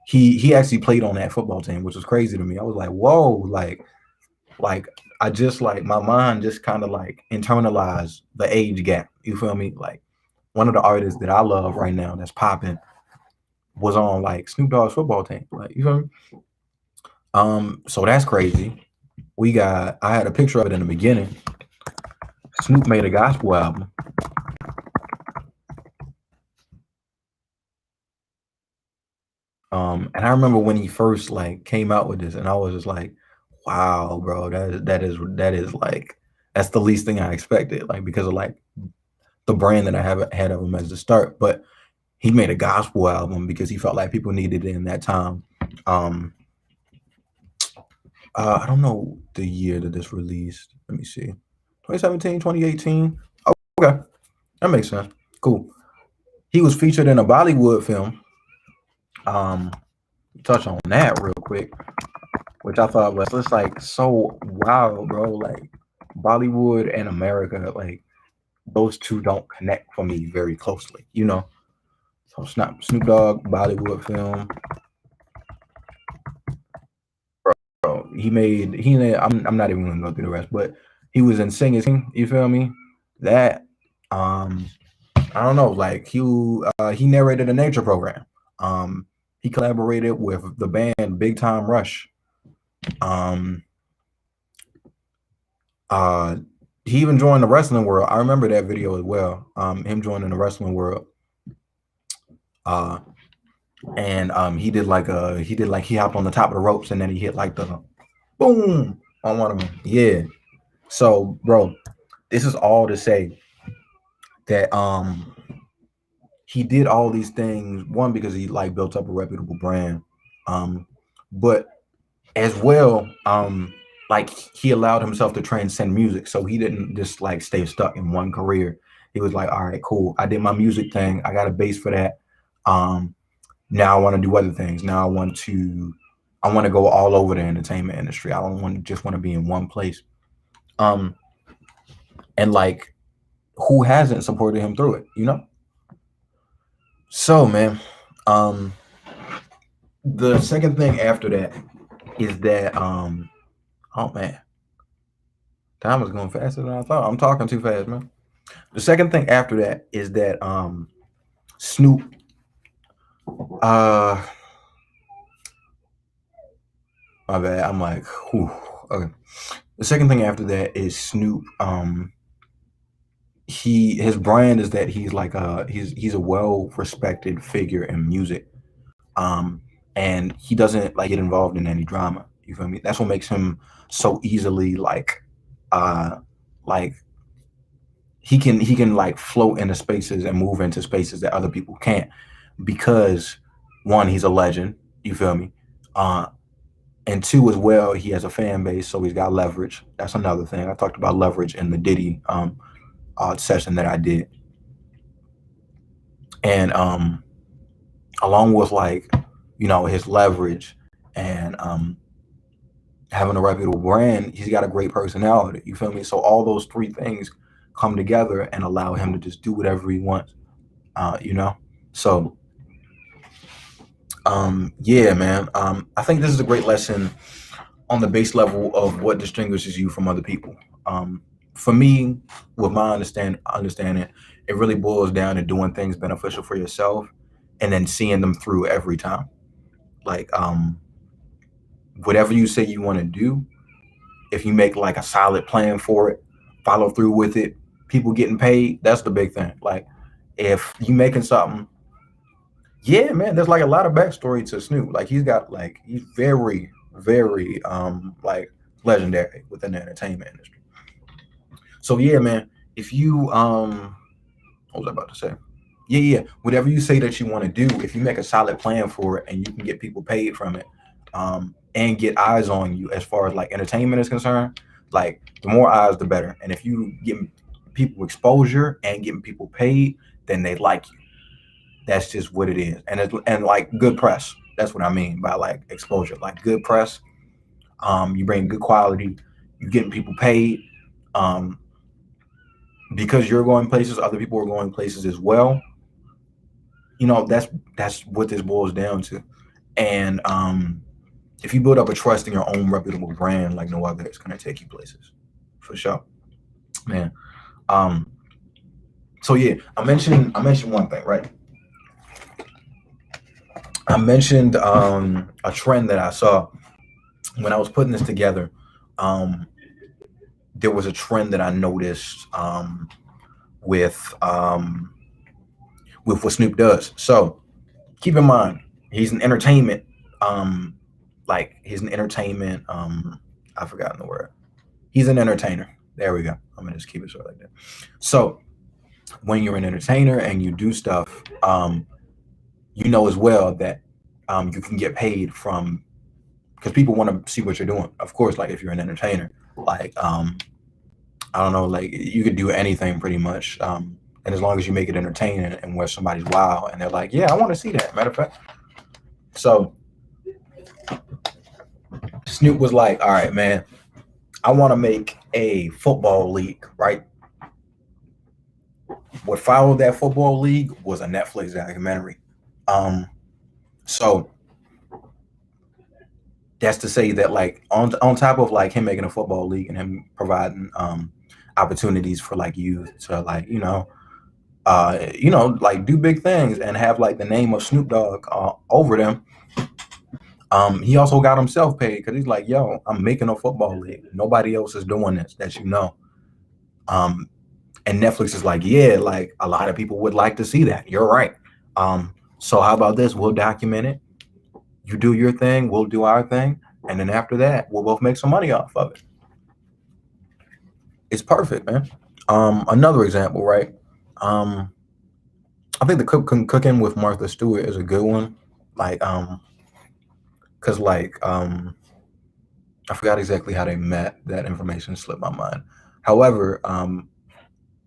he actually played on that football team, which was crazy to me. I was like, whoa, like I just like my mind just kind of like internalized the age gap. You feel me? Like one of the artists that I love right now that's popping was on like Snoop Dogg's football team. Like, you feel me? So that's crazy. I had a picture of it in the beginning. Snoop made a gospel album. And I remember when he first like came out with this, and I was just like, wow, bro, that is like, that's the least thing I expected, like because of like the brand that I have had of him as the start. But he made a gospel album because he felt like people needed it in that time. I don't know the year that this released. Let me see. 2017, 2018. Oh, okay. That makes sense. Cool. He was featured in a Bollywood film. Touch on that real quick, which I thought was just like so wild, bro. Like Bollywood and America, like those two don't connect for me very closely, So Snoop Dogg Bollywood film. Bro, I'm not even gonna go through the rest, but he was in Sing Is King, you feel me? That I don't know, like he narrated a nature program. He collaborated with the band Big Time Rush. He even joined the wrestling world. I remember that video as well. Him joining the wrestling world. And he hopped on the top of the ropes and then he hit like the boom on one of them. Yeah. So, bro, this is all to say that he did all these things, one, because he like built up a reputable brand, but as well, like he allowed himself to transcend music. So he didn't just like stay stuck in one career. He was like, all right, cool, I did my music thing, I got a base for that. Now I want to do other things. Now I want to go all over the entertainment industry. I don't just want to be in one place. And like, who hasn't supported him through it, So, man, the second thing after that is that, oh man, time is going faster than I thought. I'm talking too fast, man. The second thing after that is that Snoop, my bad. I'm like, whew, okay. The second thing after that is Snoop. His brand is that he's like he's a well-respected figure in music. And he doesn't like get involved in any drama. You feel me? That's what makes him so easily like he can like float into spaces and move into spaces that other people can't, because one, he's a legend. You feel me? And two, as well, he has a fan base, so he's got leverage. That's another thing. I talked about leverage in the Diddy session that I did. And along with like, his leverage and having a reputable brand, he's got a great personality. You feel me? So all those three things come together and allow him to just do whatever he wants. You know? So yeah, man. I think this is a great lesson on the base level of what distinguishes you from other people. For me, with my understanding, it really boils down to doing things beneficial for yourself and then seeing them through every time. Like whatever you say you want to do, if you make like a solid plan for it, follow through with it, people getting paid, that's the big thing. Like if you making something, yeah, man, there's like a lot of backstory to Snoop. Like he's very, very like legendary within the entertainment industry. So yeah, man, if you what was I about to say? Yeah. Whatever you say that you want to do, if you make a solid plan for it and you can get people paid from it, and get eyes on you as far as like entertainment is concerned, like the more eyes, the better. And if you get people exposure and getting people paid, then they like you. That's just what it is. And like good press. That's what I mean by like exposure. Like good press. You bring good quality. You getting people paid. Because you're going places, other people are going places as well. You know, that's what this boils down to. And if you build up a trust in your own reputable brand like no other, it's gonna take you places. For sure. Man. So yeah, I mentioned one thing, right? I mentioned a trend that I saw when I was putting this together. There was a trend that I noticed with what Snoop does. So keep in mind, he's an entertainment, he's an entertainment. I've forgotten the word. He's an entertainer. There we go. I'm gonna just keep it short like that. So when you're an entertainer and you do stuff, you know as well that you can get paid from because people want to see what you're doing. Of course, like if you're an entertainer, like I don't know, like you could do anything pretty much. And as long as you make it entertaining and where somebody's wow and they're like, yeah, I want to see that. Matter of fact. So Snoop was like, all right, man, I want to make a football league, right? What followed that football league was a Netflix documentary. So that's to say that like on top of like him making a football league and him providing opportunities for like youth to like, like do big things and have like the name of Snoop Dogg over them. He also got himself paid because he's like, yo, I'm making a football league. Nobody else is doing this that you know. And Netflix is like, yeah, like a lot of people would like to see that. You're right. So how about this? We'll document it. You do your thing, we'll do our thing. And then after that, we'll both make some money off of it. It's perfect, man. Another example, right? I think the cooking with Martha Stewart is a good one. Like, cause like, I forgot exactly how they met. That information slipped my mind. However,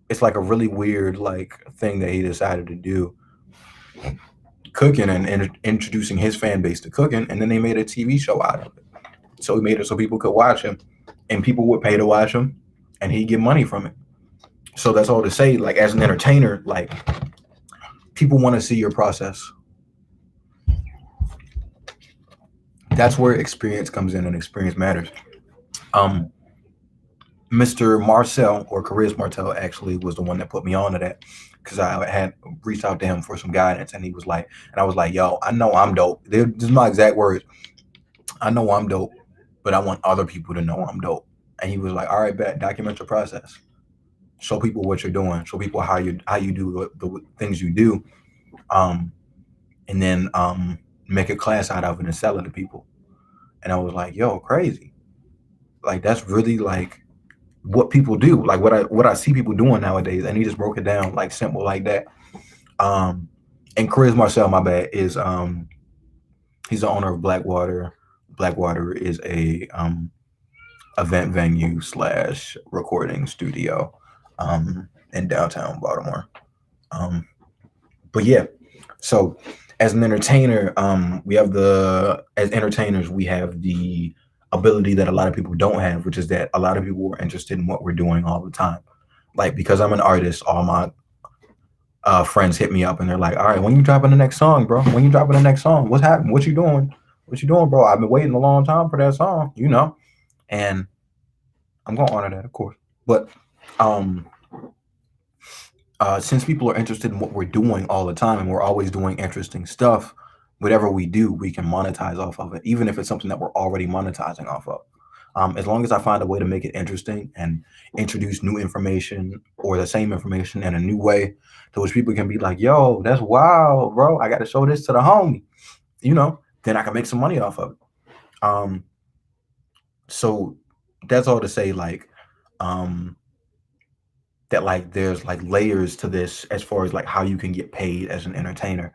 it's like a really weird like thing that he decided to do, cooking and introducing his fan base to cooking, and then they made a TV show out of it. So he made it so people could watch him, and people would pay to watch him, and he'd get money from it. So that's all to say, like as an entertainer, like people want to see your process. That's where experience comes in, and experience matters. Mr. Marcel or Chris Martel actually was the one that put me on to that because I had reached out to him for some guidance, and he was like, and I was like, yo, I know I'm dope. This is my exact words. I know I'm dope, but I want other people to know I'm dope. And he was like, all right, bet, document your process. Show people what you're doing. Show people how you do the things you do. And then make a class out of it and sell it to people. And I was like, yo, crazy. Like that's really like what people do, like what I see people doing nowadays. And he just broke it down like simple like that. And Chris Marcel, my bad, is he's the owner of Blackwater. Blackwater is a event venue / recording studio in downtown Baltimore. But yeah, so as an entertainer, as entertainers, we have the ability that a lot of people don't have, which is that a lot of people are interested in what we're doing all the time. Like because I'm an artist, all my friends hit me up and they're like, "All right, when you dropping the next song, bro? When you dropping the next song? What's happening? What you doing? What you doing, bro? I've been waiting a long time for that song, you know." And I'm gonna honor that, of course. But um, since people are interested in what we're doing all the time and we're always doing interesting stuff, whatever we do, we can monetize off of it, even if it's something that we're already monetizing off of. As long as I find a way to make it interesting and introduce new information or the same information in a new way to which people can be like, yo, that's wild, bro. I got to show this to the homie, you know, then I can make some money off of it. Um, so that's all to say, like, um, that like there's like layers to this as far as like how you can get paid as an entertainer.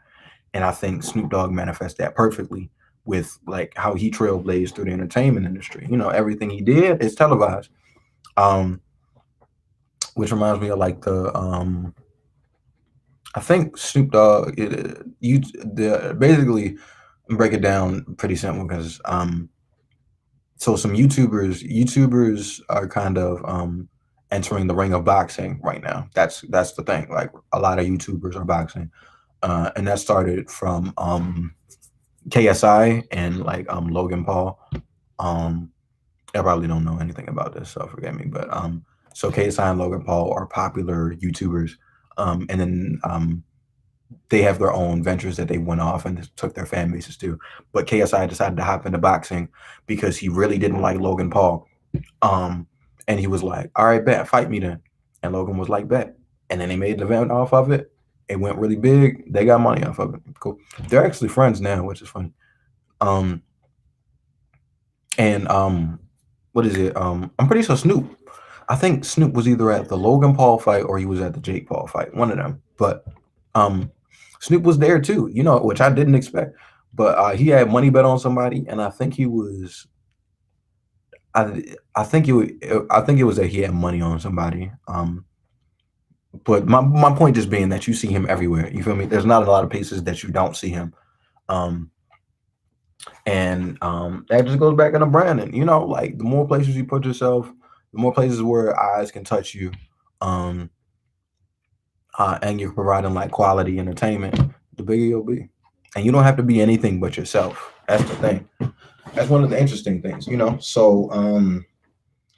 And I think Snoop Dogg manifests that perfectly with like how he trailblazed through the entertainment industry. You know, everything he did is televised. Um, which reminds me of like the I think Snoop Dogg basically break it down pretty simple because so some YouTubers are kind of entering the ring of boxing right now. That's the thing. Like a lot of YouTubers are boxing. And that started from KSI and like Logan Paul. I probably don't know anything about this, so forgive me. But so KSI and Logan Paul are popular YouTubers, and then they have their own ventures that they went off and took their fan bases to. But KSI decided to hop into boxing because he really didn't like Logan Paul, and he was like, "All right, bet, fight me then." And Logan was like, "Bet," and then they made an event off of it. It went really big. They got money off of it. Cool. They're actually friends now, which is funny. Um, and what is it? I'm pretty sure Snoop. I think Snoop was either at the Logan Paul fight or he was at the Jake Paul fight. One of them. But um, Snoop was there too. You know, which I didn't expect. But he had money bet on somebody, and I think he was. I think it was that he had money on somebody. But my point just being that you see him everywhere. You feel me? There's not a lot of places that you don't see him. Um, and that just goes back into branding. You know, like the more places you put yourself, the more places where eyes can touch you, um, and you're providing like quality entertainment, the bigger you'll be. And you don't have to be anything but yourself. That's the thing. That's one of the interesting things, you know. So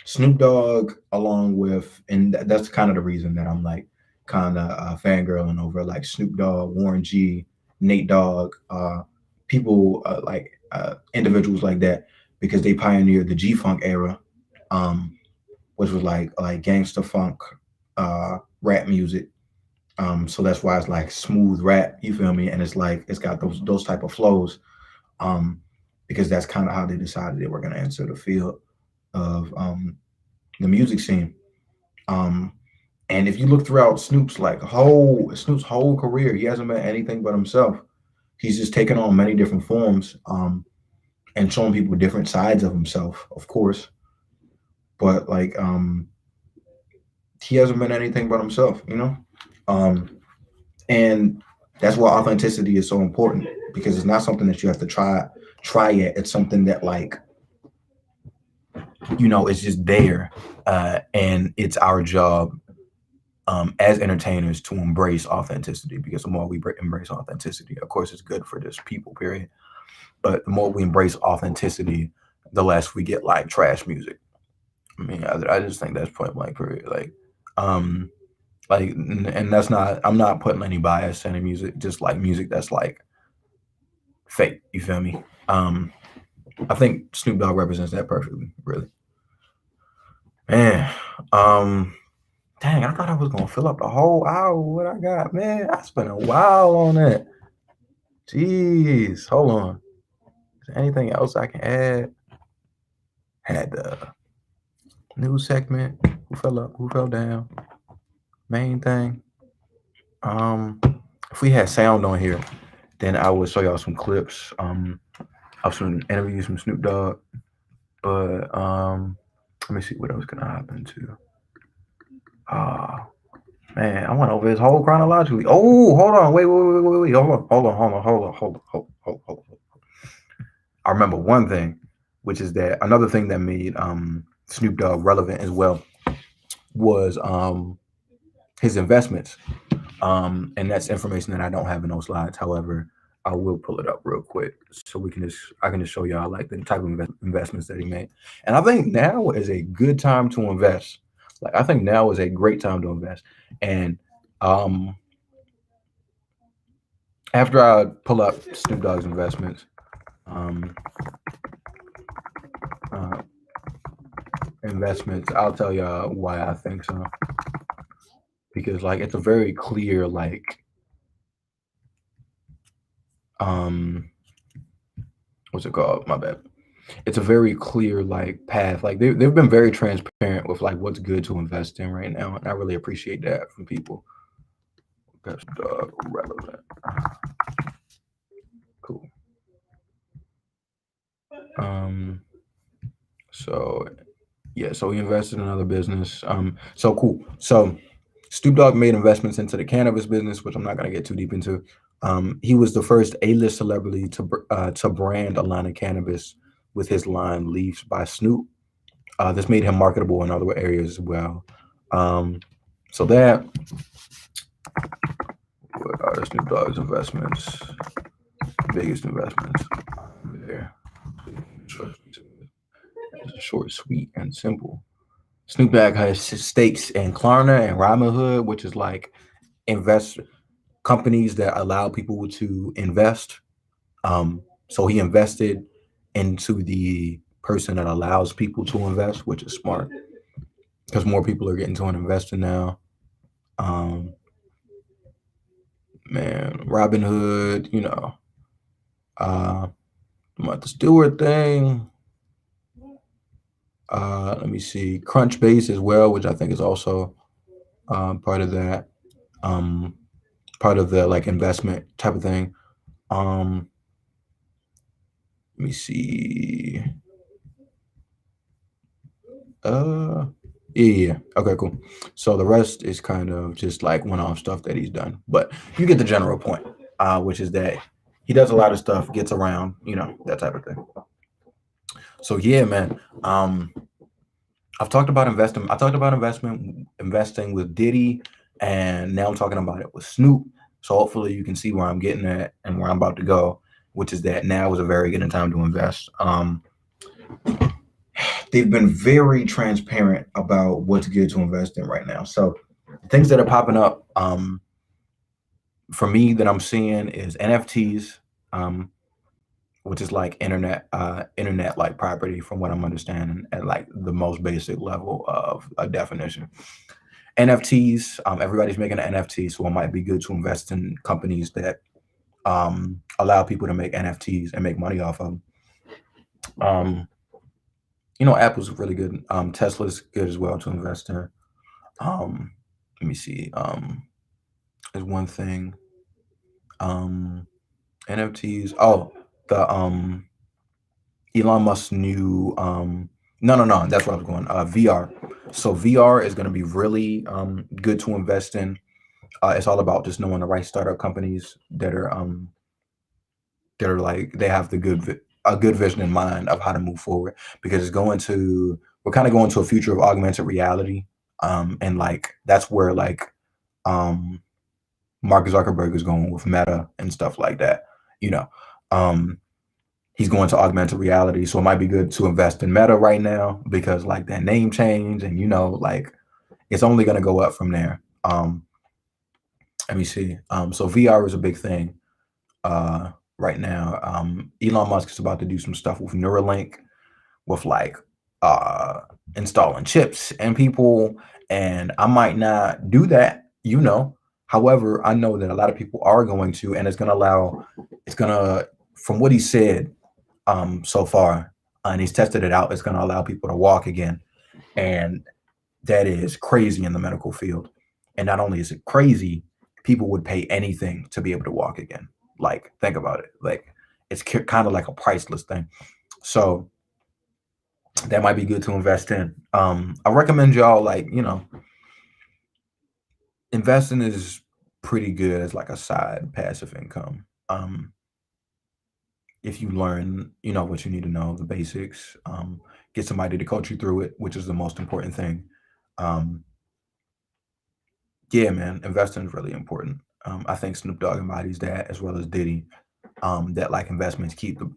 Snoop Dogg, along with, and that's kind of the reason that I'm like kind of fangirling over like Snoop Dogg, Warren G, Nate Dogg, people individuals like that because they pioneered the G Funk era, which was like gangster funk, rap music. So that's why it's like smooth rap. You feel me? And it's like it's got those type of flows, because that's kind of how they decided they were going to enter the field of the music scene. And if you look throughout Snoop's whole career, he hasn't been anything but himself. He's just taken on many different forms, and showing people different sides of himself, of course. But like he hasn't been anything but himself, you know? And that's why authenticity is so important because it's not something that you have to try yet. It's something that like, you know, it's just there. And it's our job as entertainers to embrace authenticity because the more we embrace authenticity, of course, it's good for this people, period. But the more we embrace authenticity, the less we get like trash music. I mean, I just think that's point blank, period. And that's not, I'm not putting any bias in any music, just like music that's like fake. You feel me? I think Snoop Dogg represents that perfectly, really. Man, dang, I thought I was gonna fill up the whole hour with what I got. Man, I spent a while on that. Jeez, hold on. Is there anything else I can add? Had the news segment. Who fell up? Who fell down? Main thing. If we had sound on here, then I would show y'all some clips of some interviews from Snoop Dogg. But let me see what else can I hop into. Man, I went over his whole chronologically. Oh, hold on, wait. Hold on. I remember one thing. which is that another thing that made Snoop Dogg relevant as well was his investments. And that's information that I don't have in those slides. However, I will pull it up real quick so I can just show y'all like the type of investments that he made. And I think now is a good time to invest. Like I think now is a great time to invest. And after I pull up Snoop Dogg's investments, I'll tell y'all why I think so. Because like it's a very clear like what's it called? My bad. It's a very clear like path. Like they've been very transparent with like what's good to invest in right now, and I really appreciate that from people. Best dog relevant. Cool. So yeah, so he invested in another business. So cool. So Snoop Dogg made investments into the cannabis business, which I'm not gonna get too deep into. He was the first A-list celebrity to brand a line of cannabis with his line "Leaves" by Snoop. This made him marketable in other areas as well. So that what are Snoop Dogg's investments? Biggest investments there. Short, sweet, and simple. Snoop Dogg has stakes in Klarna and Robinhood, which is like invest companies that allow people to invest. So he invested into the person that allows people to invest, which is smart because more people are getting to investing now. Man, Robinhood, you know, Martha Stewart thing. Let me see, Crunchbase as well, which I think is also part of that, part of the like investment type of thing. Let me see. Yeah. Okay, cool. So the rest is kind of just like one-off stuff that he's done, but you get the general point, which is that he does a lot of stuff, gets around, you know, that type of thing. So yeah, man. I've talked about investing. I talked about investing with Diddy, and now I'm talking about it with Snoop. So hopefully you can see where I'm getting at and where I'm about to go, which is that now is a very good time to invest. They've been very transparent about what's good to invest in right now. So things that are popping up for me that I'm seeing is NFTs, which is like internet like property from what I'm understanding at like the most basic level of a definition. NFTs, everybody's making an NFT, so it might be good to invest in companies that allow people to make NFTs and make money off of them. You know, Apple's really good. Tesla's good as well to invest in. Let me see. There's one thing. NFTs. Oh, the Elon Musk's new no, that's where I was going. VR. So VR is going to be really good to invest in. It's all about just knowing the right startup companies that are like they have a good vision in mind of how to move forward, because we're kind of going to a future of augmented reality, and like that's where like Mark Zuckerberg is going with Meta and stuff like that. You know, he's going to augmented reality, so it might be good to invest in Meta right now because like that name change, and you know, like it's only going to go up from there. Let me see. So VR is a big thing right now. Elon Musk is about to do some stuff with Neuralink, with like installing chips and people, and I might not do that, you know. However, I know that a lot of people are going to, and it's gonna, from what he said so far, and he's tested it out, it's gonna allow people to walk again, and that is crazy in the medical field. And not only is it crazy, people would pay anything to be able to walk again. Like, think about it. Like, it's kind of like a priceless thing. So that might be good to invest in. I recommend y'all, like, you know, investing is pretty good as like a side passive income. if you learn, what you need to know, the basics, get somebody to coach you through it, which is the most important thing. Um, yeah, man, investing is really important. I think Snoop Dogg embodies that as well as Diddy. That like investments keep the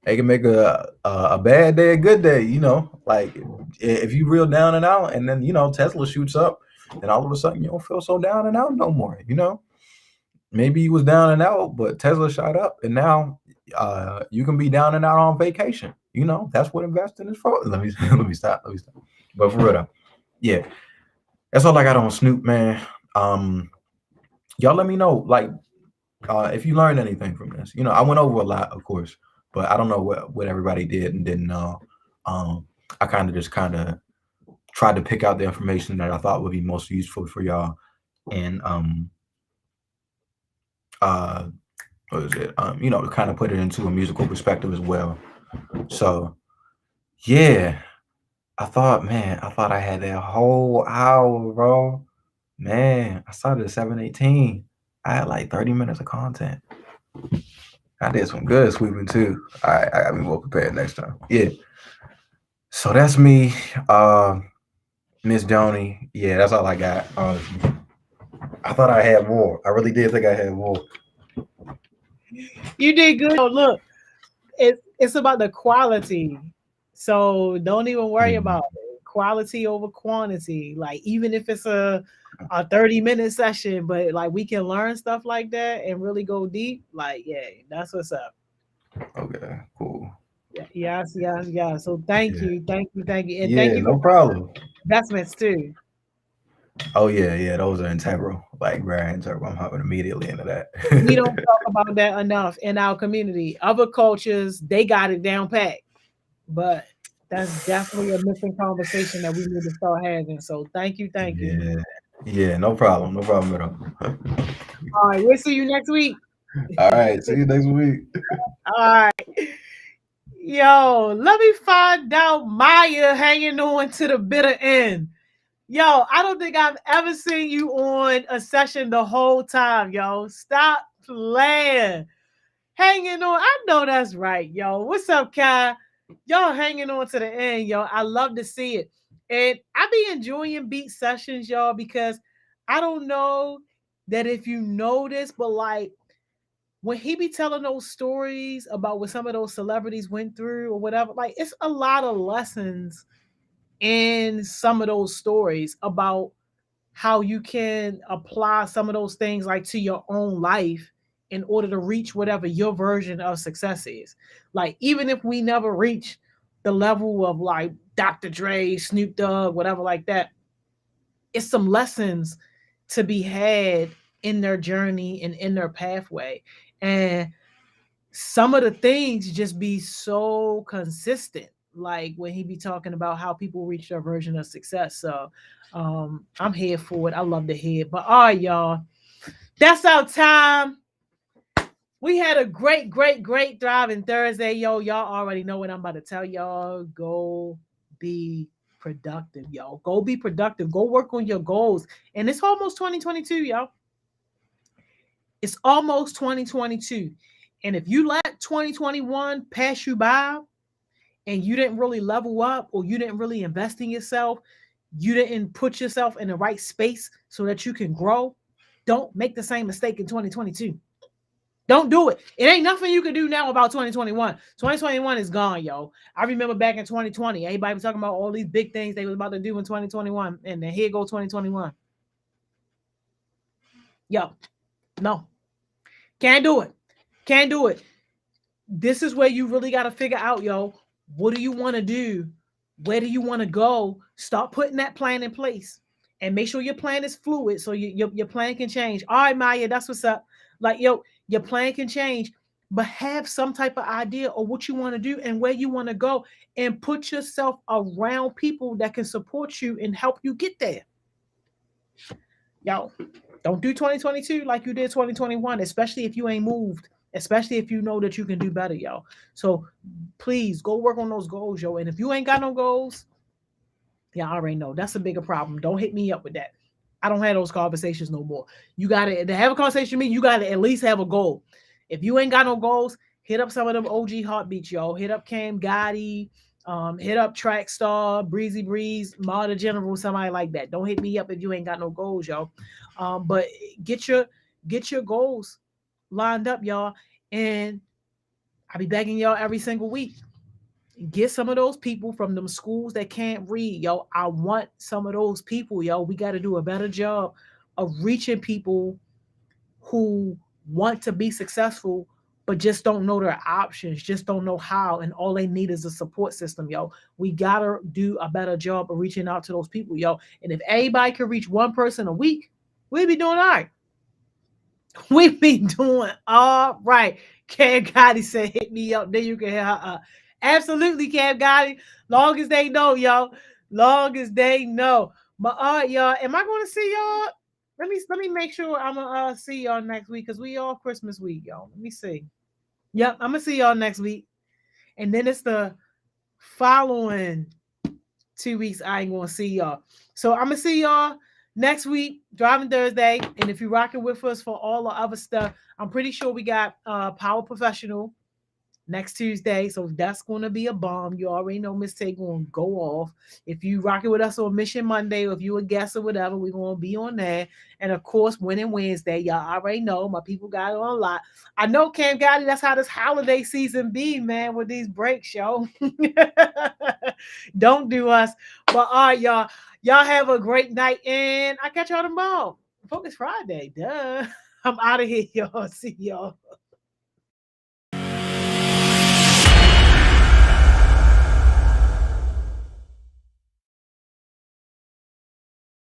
they can make a bad day a good day. Like if you real down and out, and then Tesla shoots up, then all of a sudden you don't feel so down and out no more. Maybe you was down and out, but Tesla shot up, and now you can be down and out on vacation. That's what investing is for. Let me let me stop. But for real, though, yeah, that's all I got on Snoop, man. Y'all let me know, like, if you learned anything from this. I went over a lot, of course, but I don't know what everybody did and didn't know. I kind of tried to pick out the information that I thought would be most useful for y'all, and what is it? To kind of put it into a musical perspective as well. So, yeah, I thought I had that whole hour, bro. Man, I started at 7:18. I had like 30 minutes of content. I did some good sweeping too. I gotta be more prepared next time. Yeah. So that's me, Miss Joni. Yeah, that's all I got. I thought I had more. I really did think I had more. You did good. Oh, look, it's about the quality. So don't even worry Mhm. about it. Quality over quantity. Like even if it's a 30-minute session, but like we can learn stuff like that and really go deep. Like, yeah, that's what's up. Okay, cool. Yeah, yes, yes, yes. So thank Yeah. you, thank you, thank you. And thank Yeah, you for no problem. investments too. Oh yeah, yeah, those are integral. Like very integral. I'm hopping immediately into that. We don't talk about that enough in our community. Other cultures, they got it down pat. But that's definitely a missing conversation that we need to start having. So thank you, thank you. Yeah. Yeah, no problem. No problem at all. All right, we'll see you next week. All right. See you next week. All right. Yo, let me find out Maya hanging on to the bitter end. Yo, I don't think I've ever seen you on a session the whole time, yo. Stop playing. Hanging on. I know that's right, yo. What's up, Kai? Y'all hanging on to the end, yo. I love to see it. And I be enjoying beat sessions, y'all, because I don't know that if you know this, but like when he be telling those stories about what some of those celebrities went through or whatever, like it's a lot of lessons in some of those stories about how you can apply some of those things like to your own life in order to reach whatever your version of success is. Like even if we never reach the level of like Dr. Dre, Snoop Dogg, whatever like that, it's some lessons to be had in their journey and in their pathway. And some of the things just be so consistent, like when he be talking about how people reach their version of success. So I'm here for it. I love to hear it. But all right, y'all, that's our time. We had a great, great, great thriving Thursday. Yo, y'all already know what I'm about to tell y'all. Go be productive, y'all. Go be productive. Go work on your goals. And it's almost 2022, y'all. It's almost 2022. And if you let 2021 pass you by and you didn't really level up or you didn't really invest in yourself, you didn't put yourself in the right space so that you can grow, don't make the same mistake in 2022. Don't do it. It ain't nothing you can do now about 2021. 2021 is gone, yo. I remember back in 2020, everybody was talking about all these big things they was about to do in 2021. And then here go 2021. Yo, no. Can't do it. Can't do it. This is where you really got to figure out, yo, what do you want to do? Where do you want to go? Start putting that plan in place and make sure your plan is fluid so your plan can change. All right, Maya, that's what's up. Like, yo, your plan can change, but have some type of idea of what you want to do and where you want to go and put yourself around people that can support you and help you get there. Yo, don't do 2022 like you did 2021, especially if you ain't moved, especially if you know that you can do better, yo. So please go work on those goals, yo. And if you ain't got no goals, yeah, I already know that's a bigger problem. Don't hit me up with that. I don't have those conversations no more. You got to have a conversation with me. You got to at least have a goal. If you ain't got no goals, hit up some of them OG heartbeats, yo. Hit up Cam Gotti, hit up Trackstar, Breezy Breeze, Marta General, somebody like that. Don't hit me up if you ain't got no goals, yo. But get your get your goals lined up, y'all. And I be begging y'all every single week. Get some of those people from them schools that can't read, yo. I want some of those people, yo. We got to do a better job of reaching people who want to be successful but just don't know their options, just don't know how, and all they need is a support system, yo. We gotta do a better job of reaching out to those people, yo. And if everybody could reach one person a week, we'd be doing all right. We be doing all right. Cam Gotti said, hit me up. Then you can hit her up. Absolutely, Cam Gotti. Long as they know, yo. Long as they know. But all right, y'all. Am I going to see y'all? Let me make sure I'm gonna see y'all next week because we all Christmas week, y'all. Let me see. Yep, I'm gonna see y'all next week. And then it's the following 2 weeks. I ain't gonna see y'all. So I'm gonna see y'all next week, Driving Thursday. And if you're rocking with us for all the other stuff, I'm pretty sure we got Power Professional next Tuesday. So that's going to be a bomb. You already know Miss Tay going to go off. If you rocking with us on Mission Monday, or if you a guest or whatever, we're going to be on there. And of course, Winning Wednesday, y'all already know my people got it on a lot. I know Cam Gotti, that's how this holiday season be, man, with these breaks, yo. Don't do us. But all right, y'all. Y'all have a great night, and I catch y'all tomorrow. Focus Friday, duh. I'm out of here, y'all. See y'all.